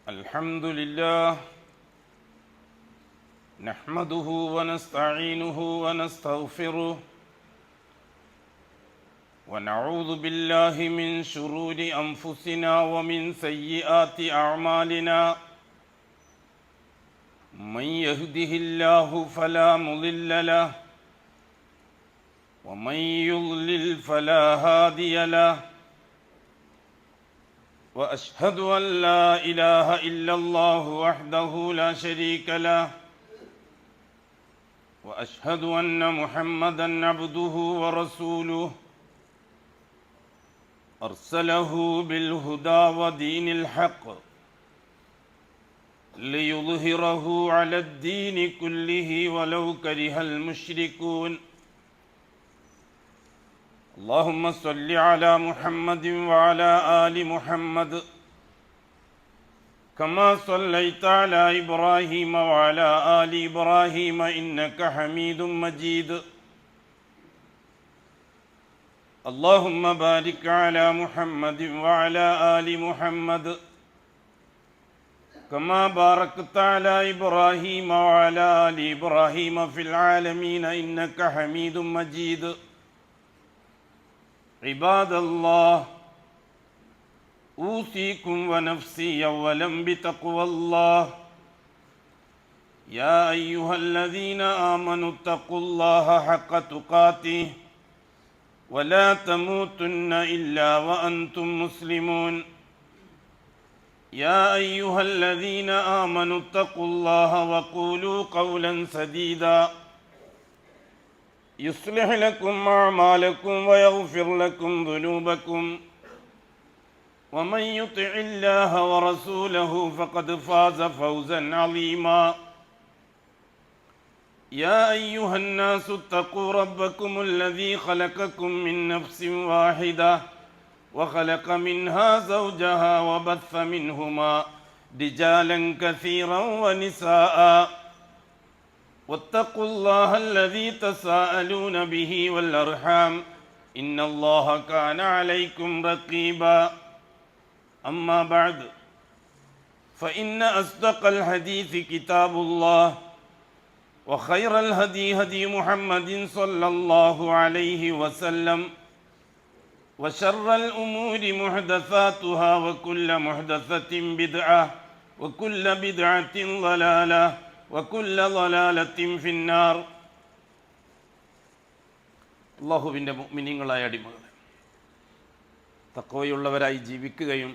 الحمد لله نحمده ونستعينه ونستغفره ونعوذ بالله من شرور أنفسنا ومن سيئات أعمالنا من يهده الله فلا مضل له ومن يضلل فلا هادي له وأشهد أن لا إله إلا الله وحده لا شريك له وأشهد أن محمدًا عبده ورسوله أرسله بالهدى ودين الحق ليظهره على الدين كله ولو كره المشركون اللهم صل على محمد وعلى آل محمد كما صليت على إبراهيم وعلى آل إبراهيم إنك حميد مجيد اللهم بارك على محمد وعلى آل محمد كما باركت على إبراهيم وعلى آل إبراهيم في العالمين إنك حميد مجيد عباد الله أوصيكم ونفسي أولا بتقوى الله يا أيها الذين آمنوا اتقوا الله حق تقاته ولا تموتن إلا وأنتم مسلمون يا أيها الذين آمنوا اتقوا الله وقولوا قولا سديدا يصلح لكم أعمالكم ويغفر لكم ذنوبكم ومن يطع الله ورسوله فقد فاز فوزا عظيما يا أيها الناس اتقوا ربكم الذي خلقكم من نفس واحدة وخلق منها زوجها وبث منهما رجالا كثيرا ونساء واتقوا الله الذي تساءلون به والأرحام إن الله كان عليكم رقيبا أما بعد فإن أصدق الحديث كتاب الله وخير الهدي هدي محمد صلى الله عليه وسلم وشر الأمور محدثاتها وكل محدثة بدعة وكل بدعة ضلالة وكل ضلالة في النار അല്ലാഹുവിൻ്റെ മുഅ്മിനീങ്ങളായ അടിമകളെ, തഖ്വയുള്ളവരായി ജീവിക്കുകയും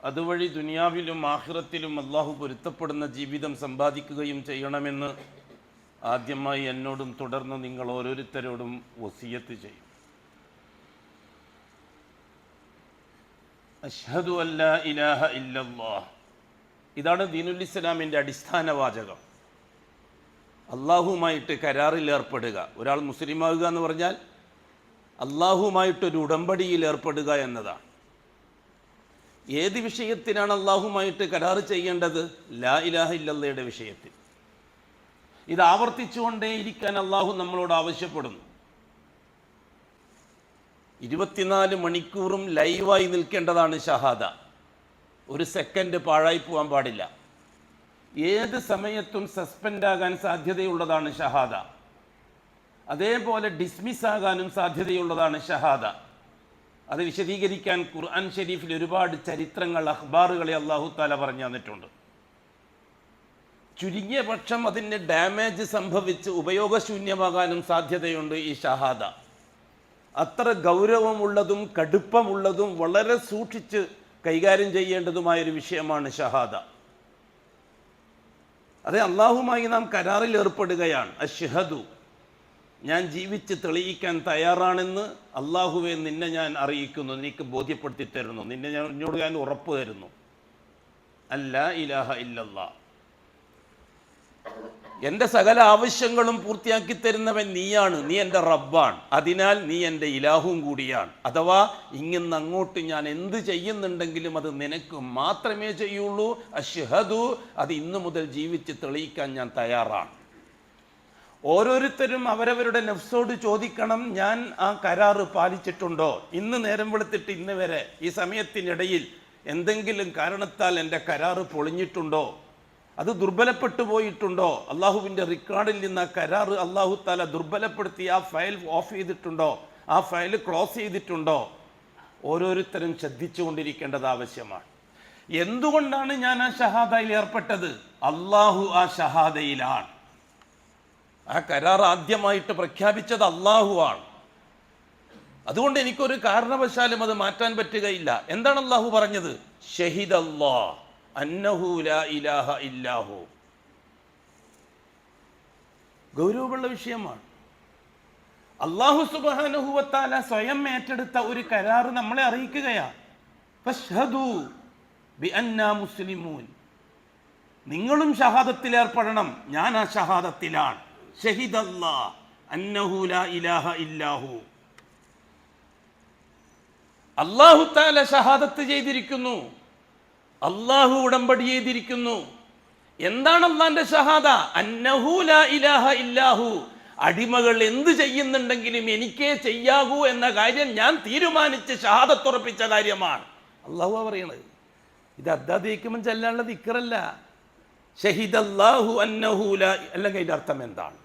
അതുവഴി ദുനിയാവിലും ആഖിറത്തിലും അല്ലാഹു പൊരുത്തപ്പെടുന്ന ജീവിതം സമ്പാദിക്കുകയും ചെയ്യണമെന്ന് ആദ്യമായി എന്നോടും തുടർന്ന് നിങ്ങൾ ഓരോരുത്തരോടും വസിയത്ത് ചെയ്യും. അഷ്ഹദു അല്ലാ ഇലാഹ ഇല്ലല്ലാഹ്, ഇതാണ് ദീനുൽ ഇസ്ലാമിൻ്റെ അടിസ്ഥാന വാചകം. അള്ളാഹുമായിട്ട് കരാറിൽ ഏർപ്പെടുക. ഒരാൾ മുസ്ലിമാകുക എന്ന് പറഞ്ഞാൽ അള്ളാഹുമായിട്ടൊരു ഉടമ്പടിയിൽ ഏർപ്പെടുക എന്നതാണ്. ഏത് വിഷയത്തിനാണ് അള്ളാഹുമായിട്ട് കരാർ ചെയ്യേണ്ടത്? ലാ ഇലാഹ ഇല്ലല്ലയുടെ വിഷയത്തിൽ. ഇത് ആവർത്തിച്ചുകൊണ്ടേയിരിക്കാൻ അള്ളാഹു നമ്മളോട് ആവശ്യപ്പെടുന്നു. 24 മണിക്കൂറും ലൈവായി നിൽക്കേണ്ടതാണ് ഷഹാദ. ഒരു സെക്കൻഡ് പാഴായി പോകാൻ പാടില്ല. ഏത് സമയത്തും സസ്പെൻഡാകാൻ സാധ്യതയുള്ളതാണ് ഷഹാദ. അതേപോലെ ഡിസ്മിസ് ആകാനും സാധ്യതയുള്ളതാണ് ഷഹാദ. അത് വിശദീകരിക്കാൻ ഖുർആൻ ഷരീഫിൽ ഒരുപാട് ചരിത്രങ്ങൾ, അഖ്ബാറുകളെ അല്ലാഹു തആല പറഞ്ഞു തന്നിട്ടുണ്ട്. ചുരുങ്ങിയ പക്ഷം അതിന് ഡാമേജ് സംഭവിച്ച് ഉപയോഗശൂന്യമാകാനും സാധ്യതയുണ്ട് ഈ ഷഹാദ. അത്ര ഗൗരവമുള്ളതും കടുപ്പമുള്ളതും വളരെ സൂക്ഷിച്ച് കൈകാര്യം ചെയ്യേണ്ടതുമായൊരു വിഷയമാണ് ഷഹാദ. അതെ, അള്ളാഹുമായി നാം കരാറിൽ ഏർപ്പെടുകയാണ്. അഷ്ഹദു, ഞാൻ ജീവിച്ച് തെളിയിക്കാൻ തയ്യാറാണെന്ന് അള്ളാഹുവെ നിന്നെ ഞാൻ അറിയിക്കുന്നു, നിനക്ക് ബോധ്യപ്പെടുത്തി തരുന്നു, എന്നോട് ഞാൻ ഉറപ്പ് തരുന്നു. അല്ലാ ഇലാഹ ഇല്ലല്ലാഹ്, എൻ്റെ സകല ആവശ്യങ്ങളും പൂർത്തിയാക്കി തരുന്നവൻ നീയാണ്, നീ എൻ്റെ റബ്ബാണ്, അതിനാൽ നീ എൻ്റെ ഇലാഹും കൂടിയാണ്. അഥവാ ഇങ്ങിന്ന് അങ്ങോട്ട് ഞാൻ എന്ത് ചെയ്യുന്നുണ്ടെങ്കിലും അത് നിനക്ക് മാത്രമേ ചെയ്യുള്ളൂ. അഷ്ഹദു, അത് ഇന്നു മുതൽ ജീവിച്ച് തെളിയിക്കാൻ ഞാൻ തയ്യാറാണ്. ഓരോരുത്തരും അവരവരുടെ നഫ്സോട് ചോദിക്കണം, ഞാൻ ആ കരാറ് പാലിച്ചിട്ടുണ്ടോ? ഇന്ന് നേരം വെളുത്തിട്ട് ഇന്ന് വരെ ഈ സമയത്തിനിടയിൽ എന്തെങ്കിലും കാരണത്താൽ എൻ്റെ കരാറ് പൊളിഞ്ഞിട്ടുണ്ടോ, അത് ദുർബലപ്പെട്ടു പോയിട്ടുണ്ടോ, അള്ളാഹുവിൻ്റെ റെക്കോർഡിൽ നിന്ന് ആ കരാറ് അള്ളാഹു താല ദുർബലപ്പെടുത്തി ആ ഫയൽ ഓഫ് ചെയ്തിട്ടുണ്ടോ, ആ ഫയൽ ക്ലോസ് ചെയ്തിട്ടുണ്ടോ, ഓരോരുത്തരും ശ്രദ്ധിച്ചുകൊണ്ടിരിക്കേണ്ടത് ആവശ്യമാണ്. എന്തുകൊണ്ടാണ് ഞാൻ ആ ഷഹാദയിൽ ഏർപ്പെട്ടത്? അള്ളാഹു ആ ഷഹാദയിലാണ്. ആ കരാർ ആദ്യമായിട്ട് പ്രഖ്യാപിച്ചത് അള്ളാഹു ആണ്. അതുകൊണ്ട് എനിക്കൊരു കാരണവശാലും അത് മാറ്റാൻ പറ്റുകയില്ല. എന്താണ് അള്ളാഹു പറഞ്ഞത്? ഷഹിദല്ലാഹ് അന്നഹു ലാ ഇലാഹ ഇല്ലാഹു. ഗൗരവമുള്ള വിഷയമാണ്. അല്ലാഹു സുബ്ഹാനഹു വ തആല സ്വയം ഏറ്റെടുത്ത ഒരു കരാർ നമ്മളെ അറിയിക്കുകയാണ്. ഫശ്ഹദു ബിഅന്നാ മുസ്ലിമൂൻ. നിങ്ങളും ഷഹാദത്തിൽ ഏർപ്പെടണം. ഞാൻ ആ ഷഹാദത്തിലാണ്. ഷഹിദല്ലാഹ് അന്നഹു ലാ ഇലാഹ ഇല്ലാഹു. അല്ലാഹു തആല ഷഹാദത്ത് ചെയ്തിരിക്കുന്നു. അല്ലാഹു ഉടമ്പടി ചെയ്തിരിക്കുന്നു. എന്താണ് അല്ലാഹുവിന്റെ ഷഹാദ? അന്നഹു ലാ ഇലാഹ ഇല്ലാഹു. അടിമകൾ എന്ത് ചെയ്യുന്നുണ്ടെങ്കിലും എനിക്കേ ചെയ്യാകൂ എന്ന കാര്യം ഞാൻ തീരുമാനിച്ച് ഷഹാദത്ത് ഉറപ്പിച്ച കാര്യമാണ്. അല്ലാഹു പറയണത്. ഇത് അദ്ദാദിക്കുമ്പോൾ ചെല്ലാനുള്ള ദിക്റല്ല. ഷഹിദല്ലാഹു അന്നഹു ലാ. അല്ലെങ്കിൽ അതിന്റെ അർത്ഥം എന്താണ്?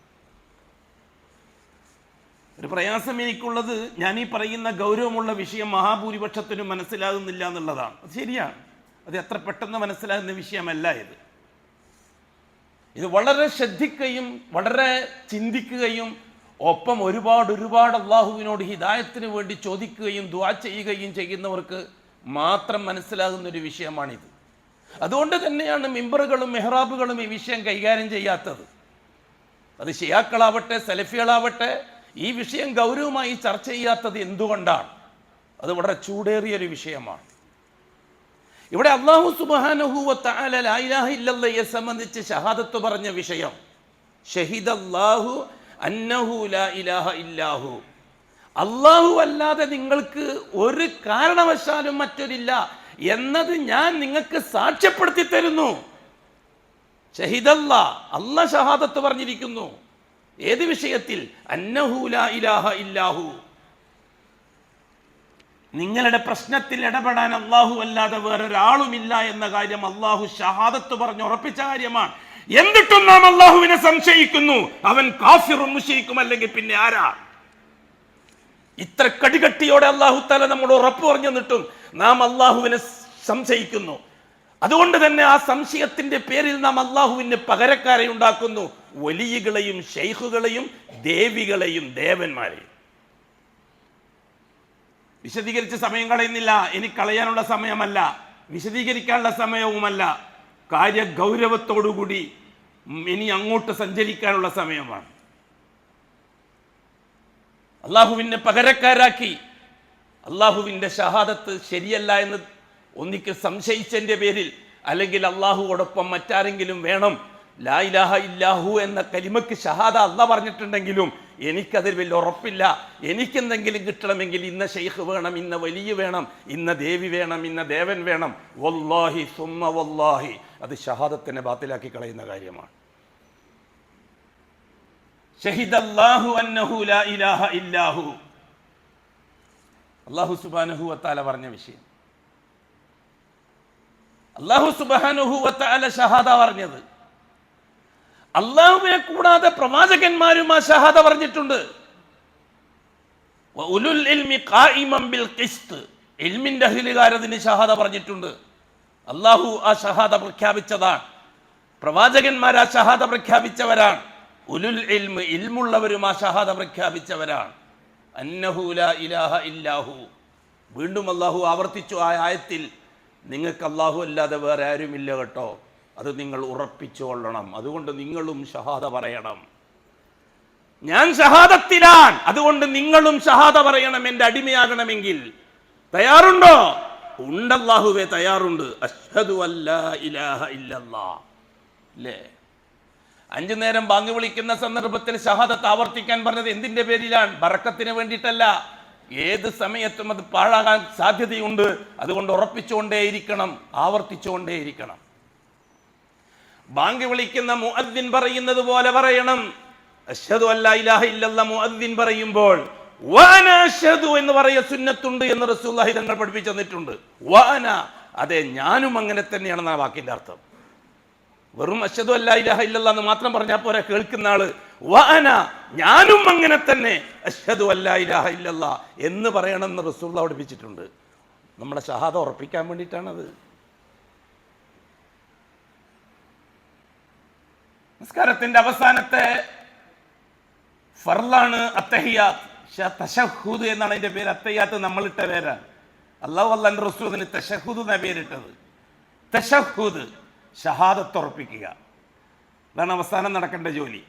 ഒരു പ്രയാസം എനിക്കുള്ളത്, ഞാൻ ഈ പറയുന്ന ഗൗരവമുള്ള വിഷയം മഹാഭൂരിപക്ഷത്തിനും മനസ്സിലാകുന്നില്ല എന്നുള്ളതാണ്. അത് ശരിയാണ്. അത് എത്ര പെട്ടെന്ന് മനസ്സിലാകുന്ന വിഷയമല്ല ഇത്. ഇത് വളരെ ശ്രദ്ധിക്കുകയും വളരെ ചിന്തിക്കുകയും ഒപ്പം ഒരുപാട് അള്ളാഹുവിനോട് ഹിദായത്തിന് വേണ്ടി ചോദിക്കുകയും ദുആ ചെയ്യുകയും ചെയ്യുന്നവർക്ക് മാത്രം മനസ്സിലാകുന്ന ഒരു വിഷയമാണിത്. അതുകൊണ്ട് തന്നെയാണ് മിമ്പറുകളും മെഹ്റാബുകളും ഈ വിഷയം കൈകാര്യം ചെയ്യാത്തത്. അത് ഷിയാക്കളാവട്ടെ സലഫികളാവട്ടെ ഈ വിഷയം ഗൗരവമായി ചർച്ച ചെയ്യാത്തത് എന്തുകൊണ്ടാണ്? അത് വളരെ ചൂടേറിയൊരു വിഷയമാണ്. ഇവിടെ അല്ലാഹു സുബ്ഹാനഹു വ തആല ലാ ഇലാഹ ഇല്ലല്ലാഹയെ സംബന്ധിച്ച് ഷഹാദത്ത് പറഞ്ഞ വിഷയം ഷഹിദല്ലാഹു അന്നഹു ലാ ഇലാഹ ഇല്ലാഹു. അല്ലാഹു അല്ലാതെ നിങ്ങൾക്ക് ഒരു കാരണവശാലും മറ്റൊരില്ല എന്നത് ഞാൻ നിങ്ങൾക്ക് സാക്ഷ്യപ്പെടുത്തി തരുന്നു. ഷഹിദല്ലാഹ്, അല്ലാഹ് ഷഹാദത്ത് പറഞ്ഞിരിക്കുന്നു. ഏത് വിഷയത്തിൽ? അന്നഹു ലാ ഇലാഹ ഇല്ലാഹു. നിങ്ങളുടെ പ്രശ്നത്തിൽ ഇടപെടാൻ അല്ലാഹു അല്ലാതെ വേറൊരാളുമില്ല എന്ന കാര്യം അല്ലാഹു ഷഹാദത്ത് പറഞ്ഞ് ഉറപ്പിച്ച കാര്യമാണ്. എന്നിട്ടും നാം അല്ലാഹുവിനെ സംശയിക്കുന്നു. അവൻ കാഫിറും മുശ്രിക്കും അല്ലെങ്കിൽ പിന്നെ ആരാ? ഇത്ര കടികട്ടിയോടെ അല്ലാഹു തആല നമ്മൾ ഉറപ്പ് പറഞ്ഞു തന്നിട്ടും നാം അല്ലാഹുവിനെ സംശയിക്കുന്നു. അതുകൊണ്ട് തന്നെ ആ സംശയത്തിന്റെ പേരിൽ നാം അല്ലാഹുവിന് പകരക്കാരെ ഉണ്ടാക്കുന്നു. വലിയകളെയും ശൈഖുകളെയും ദേവികളെയും ദേവന്മാരെയും. വിശദീകരിച്ച് സമയം കളയുന്നില്ല. ഇനി കളയാനുള്ള സമയമല്ല, വിശദീകരിക്കാനുള്ള സമയവുമല്ല. കാര്യ ഗൗരവത്തോടുകൂടി ഇനി അങ്ങോട്ട് സഞ്ചരിക്കാനുള്ള സമയമാണ്. അള്ളാഹുവിനെ പകരക്കാരാക്കി അള്ളാഹുവിൻ്റെ ഷഹാദത്ത് ശരിയല്ല എന്ന് ഒന്നിക്ക് സംശയിച്ചതിൻ്റെ പേരിൽ, അല്ലെങ്കിൽ അള്ളാഹുവോടൊപ്പം മറ്റാരെങ്കിലും വേണം, ലാ ഇലാഹ ഇല്ലാഹു എന്ന കലിമക്ക് ഷഹാദ അല്ലാഹ് പറഞ്ഞിട്ടുണ്ടെങ്കിലും എനിക്കതിൽ വലിയ ഉറപ്പില്ല, എനിക്കെന്തെങ്കിലും കിട്ടണമെങ്കിൽ ഇന്ന ഷെയ്ഖ് വേണം, ഇന്ന വലിയ വേണം, ഇന്ന ദേവി വേണം, ഇന്ന ദേവൻ വേണം, വല്ലാഹി സുമ്മ വല്ലാഹി, അത് ഷഹാദത്തിനെ ബാത്തിലാക്കി കളയുന്ന കാര്യമാണ്. ഷഹിദല്ലാഹു അന്നഹു ലാ ഇലാഹ ഇല്ലാഹു. അല്ലാഹു സുബ്ഹാനഹു വ തആല പറഞ്ഞ വിഷയം. അല്ലാഹു സുബ്ഹാനഹു വ തആല ഷഹാദ പറഞ്ഞത്. അല്ലാഹുവിനെ കൂടാതെ പ്രവാചകന്മാരും ആ ഷഹാദ പറഞ്ഞിട്ടുണ്ട്. വഉലുൽ ഇൽമി ഖായിമൻ ബിൽ ഖിസ്ത്, ഇൽമിന്റെ അഹ്ലുകാർ അതിന് ഷഹാദ പറഞ്ഞിട്ടുണ്ട്. അല്ലാഹു ആ ഷഹാദ പ്രഖ്യാപിച്ചതാണ്. പ്രവാചകന്മാർ ആ ഷഹാദ പ്രഖ്യാപിച്ചവരാണ്. ഉലുൽ ഇൽമ്, ഇൽമുള്ളവരും ആ ഷഹാദ പ്രഖ്യാപിച്ചവരാണ്. അന്നഹു ലാ ഇലാഹ ഇല്ലാഹു. വീണ്ടും അല്ലാഹു ആവർത്തിച്ചു ആ ആയത്തിൽ, നിങ്ങൾക്ക് അല്ലാഹു അല്ലാതെ വേറെ ആരുമില്ല കേട്ടോ, അത് നിങ്ങൾ ഉറപ്പിച്ചുകൊള്ളണം. അതുകൊണ്ട് നിങ്ങളും ഷഹാദ പറയണം. ഞാൻ ഷഹാദത്തിലാണ്, അതുകൊണ്ട് നിങ്ങളും ഷഹാദ പറയണം. എൻ്റെ അടിമയാകണമെങ്കിൽ തയ്യാറുണ്ടോ? ഉണ്ട് അല്ലാഹുവേ, തയ്യാറുണ്ട്. അഷ്ഹദു അല്ലാ ഇലാഹ ഇല്ലല്ലാഹ്. അല്ലേ? 5 നേരം ബാങ്ക് വിളിക്കുന്ന സന്ദർഭത്തിൽ ഷഹാദത്ത് ആവർത്തിക്കാൻ പറഞ്ഞത് എന്തിന്റെ പേരിലാണ്? ബറക്കത്തിന് വേണ്ടിയിട്ടല്ല. ഏത് സമയത്തും അത് പാഴാകാൻ സാധ്യതയുണ്ട്. അതുകൊണ്ട് ഉറപ്പിച്ചുകൊണ്ടേയിരിക്കണം, ആവർത്തിച്ചുകൊണ്ടേയിരിക്കണം. ബാങ്ക് വിളിക്കുന്ന മുഅദ്ദിൻ പറയുന്നത് പോലെ പറയണം. അഷ്ഹദു അല്ലാ ഇലാഹ ഇല്ലല്ലാഹ് മുഅദ്ദിൻ പറയുമ്പോൾ വഅന അഷ്ഹദു എന്ന് പറയ സുന്നത്തുണ്ട് എന്ന് റസൂലുള്ളാഹി തങ്ങൾ പഠിപ്പിച്ചു തന്നിട്ടുണ്ട്. വഅന, അതെ, ഞാനും അങ്ങനെ തന്നെയാണെന്ന വാക്കിന്റെ അർത്ഥം. വെറും അശ്ഹദു അല്ലാ ഇലാഹ ഇല്ലല്ലാഹ് എന്ന് മാത്രം പറഞ്ഞാൽ പോരാ. കേൾക്കുന്ന ആള് വഅന, ഞാനും അങ്ങനെ തന്നെ അശ്ഹദു അല്ലാ ഇലാഹ ഇല്ലല്ലാഹ് എന്ന് പറയണമെന്ന് റസൂലുള്ളാഹി പഠിപ്പിച്ചിട്ടുണ്ട്. നമ്മുടെ ഷഹാദ ഉറപ്പിക്കാൻ വേണ്ടിയിട്ടാണത്. നിസ്കാരത്തിന്റെ അവസാനത്തെ ഫർളാണ് അത്തഹിയാത്ത്. തശഹുദ് എന്നാണ് അതിന്റെ പേര്. അത്തഹിയാത്ത് നമ്മളിട്ട പേരാണ്. അല്ലാഹു അല്ലാഹുവിന്റെ റസൂലിന് തശഹുദ് എന്ന പേരിട്ടത്. തശഹുദ്, ഷഹാദത്ത് ഉറപ്പിക്കുക, അതാണ് അവസാനം നടക്കേണ്ട ജോലി.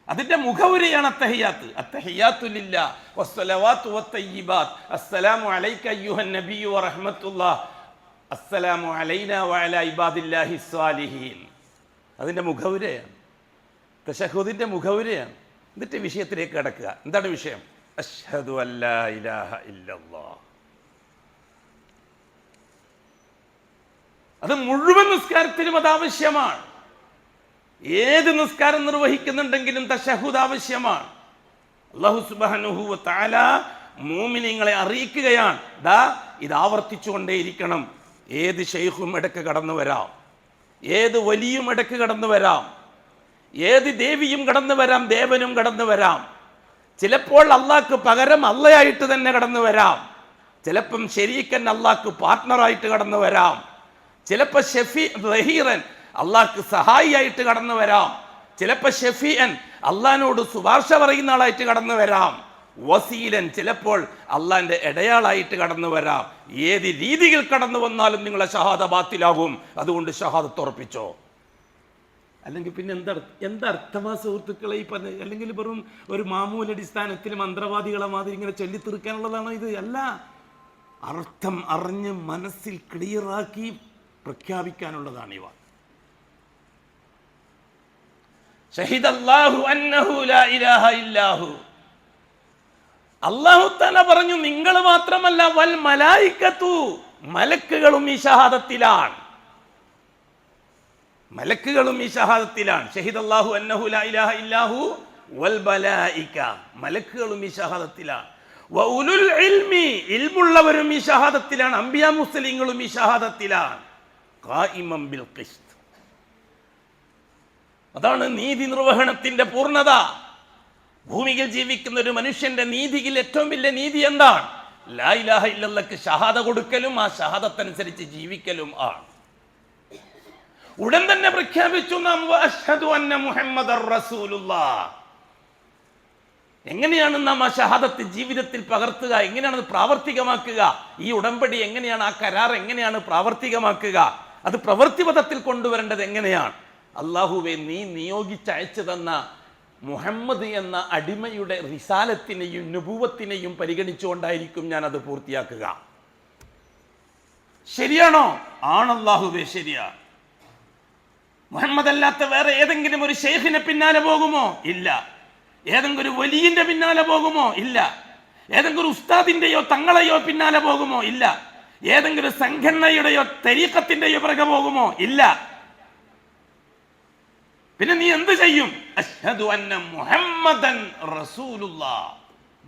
അതിന്റെ മുഖവുരയാണ് അത്തഹിയാത്ത്. അത്തഹിയാത്തു ലില്ലാഹ് വസ്സലവാത്തു വത്തയ്യിബാത്ത് അസ്സലാമു അലൈക അയ്യുഹൻ നബിയ്യു വറഹ്മത്തുള്ളാഹ് അസ്സലാമു അലൈനാ വഅലാ ഇബാദില്ലാഹി സ്വാലിഹീൻ. അതിന്റെ മുഖവുരയാണ്, തശഹുദിന്റെ മുഖവുരയാണ്. എന്നിട്ട് വിഷയത്തിലേക്ക് കിടക്കുക. എന്താണ് വിഷയം? അശ്ഹദു അല്ലാ ഇലാഹ ഇല്ലല്ലാഹ്. അത് മുഴുവൻ നിസ്കാരത്തിലും അത് ആവശ്യമാണ്. ഏത് നിസ്കാരം നിർവഹിക്കുന്നുണ്ടെങ്കിലും തശഹുദ് ആവശ്യമാണ്. അല്ലാഹു സുബ്ഹാനഹു വ തആല മുഅ്മിനീങ്ങളെ അറിയിക്കുകയാണ്, ദാ ഇത് ആവർത്തിച്ചുകൊണ്ടേയിരിക്കണം. ഏത് ശൈഖും ഇടയ്ക്ക് കടന്നു വരാം, ഏത് വലിയും ഇടയ്ക്ക് കടന്നു വരാം, ഏത് ദേവിയും കടന്നു വരാം, ദേവനും കടന്നു വരാം. ചിലപ്പോൾ അള്ളാഹ്ക്ക് പകരം അള്ളയായിട്ട് തന്നെ കടന്നു വരാം. ചിലപ്പം ശരീക്കൻ അള്ളാഹ്ക്ക് പാർട്ട്ണറായിട്ട് കടന്നു വരാം. ചിലപ്പോൾ റഹീറൻ അള്ളാഹ്ക്ക് സഹായിയായിട്ട് കടന്നു വരാം. ചിലപ്പോൾ ഷഫീഅൻ അള്ളാഹിനോട് ശുപാർശ പറയുന്ന ആളായിട്ട് കടന്നു വരാം. വസീലൻ ചിലപ്പോൾ അള്ളാഹിന്റെ ഇടയാളായിട്ട് കടന്നു വരാം. ഏത് രീതിയിൽ കടന്നു വന്നാലും നിങ്ങളെ ഷഹാദ ബാത്തിലാകും. അതുകൊണ്ട് ഷഹാദത്ത് ഉറപ്പിച്ചോ. അല്ലെങ്കിൽ പിന്നെ എന്തർത്ഥമാ സുഹൃത്തുക്കളെ ഈ പറഞ്ഞ? അല്ലെങ്കിൽ വെറും ഒരു മാമൂലടിസ്ഥാനത്തിൽ മന്ത്രവാദികളെ മാതിരി ഇങ്ങനെ ചൊല്ലിത്തീർക്കാനുള്ളതാണോ ഇത്? അല്ല, അർത്ഥം അറിഞ്ഞ് മനസ്സിൽ ക്ലിയറാക്കി പ്രഖ്യാപിക്കാനുള്ളതാണ് ഇവ. ഷഹിദല്ലാഹു അന്നഹു ലാ ഇലാഹ ഇല്ലാഹു. അല്ലാഹു തആല പറഞ്ഞു, നിങ്ങൾ മാത്രമല്ല വൽ മലായികത്തു, മലക്കുകളും ഈ ഷഹാദത്തിലാണ്. മലക്കുകളും ഈ ഷഹാദത്തിലാണ്. ഷഹിദല്ലാഹു അന്നഹു ലാ ഇലാഹ ഇല്ലാഹു വൽ മലായിക, മലക്കുകളും ഈ ഷഹാദത്തിലാണ്. വ ഉലുൽ ഇൽമി, ഇൽമുള്ളവരും ഈ ഷഹാദത്തിലാണ്. അംബിയാ മുസ്ലിങ്ങളും ഈ ഷഹാദത്തിലാണ്. ഖായിമൻ ബിൽ ഖിസ്ത്, അതാണ് നീതി നിർവഹണത്തിന്റെ പൂർണ്ണത. ഭൂമിയിൽ ജീവിക്കുന്ന ഒരു മനുഷ്യന്റെ നീതിയിൽ ഏറ്റവും വലിയ നീതി എന്താണ്? ലാ ഇലാഹ ഇല്ലല്ലാഹ്ക്ക് ഷഹാദ കൊടുക്കലും ആ ഷഹാദത്തനുസരിച്ച് ജീവിക്കലും ആണ്. ഉടൻ തന്നെ പ്രഖ്യാപിച്ചു നാം അശ്ഹദു അന്ന മുഹമ്മദർ റസൂലുള്ളാഹ്. എങ്ങനെയാണ് നാം ആ ഷഹാദത്ത് ജീവിതത്തിൽ പകർത്തുക? എങ്ങനെയാണ് അത് പ്രാവർത്തികമാക്കുക? ഈ ഉടമ്പടി എങ്ങനെയാണ്, ആ കരാർ എങ്ങനെയാണ് പ്രാവർത്തികമാക്കുക? അത് പ്രവൃത്തിപഥത്തിൽ കൊണ്ടുവരേണ്ടത് എങ്ങനെയാണ്? അല്ലാഹുവേ, നീ നിയോഗിച്ചയച്ചു തന്ന മുഹമ്മദ് എന്ന അടിമയുടെ റിസാലത്തിനെയും നുബുവത്തിനെയും പരിഗണിച്ചുകൊണ്ടായിരിക്കും ഞാൻ അത് പൂർത്തിയാക്കുക. ശരിയാണോ? ആണല്ലാഹുവേ, ശരിയാണ്. മുഹമ്മദ് അല്ലാത്ത വേറെ ഏതെങ്കിലും ഒരു ഷെയ്ഖിനെ പിന്നാലെ പോകുമോ? ഇല്ല. ഏതെങ്കിലും ഒരു വലിയന്റെ പിന്നാലെ പോകുമോ? ഇല്ല. ഏതെങ്കിലും ഒരു ഉസ്താദിന്റെയോ തങ്ങളെയോ പിന്നാലെ പോകുമോ? ഇല്ല. ഏതെങ്കിലും സംഘടനയുടെയോ തരീഖത്തിന്റെയോ പിറകെ പോകുമോ? ഇല്ല. പിന്നെ നീ എന്ത് ചെയ്യും? അശ്ഹദു അന്ന മുഹമ്മദൻ റസൂലുള്ളാഹ്.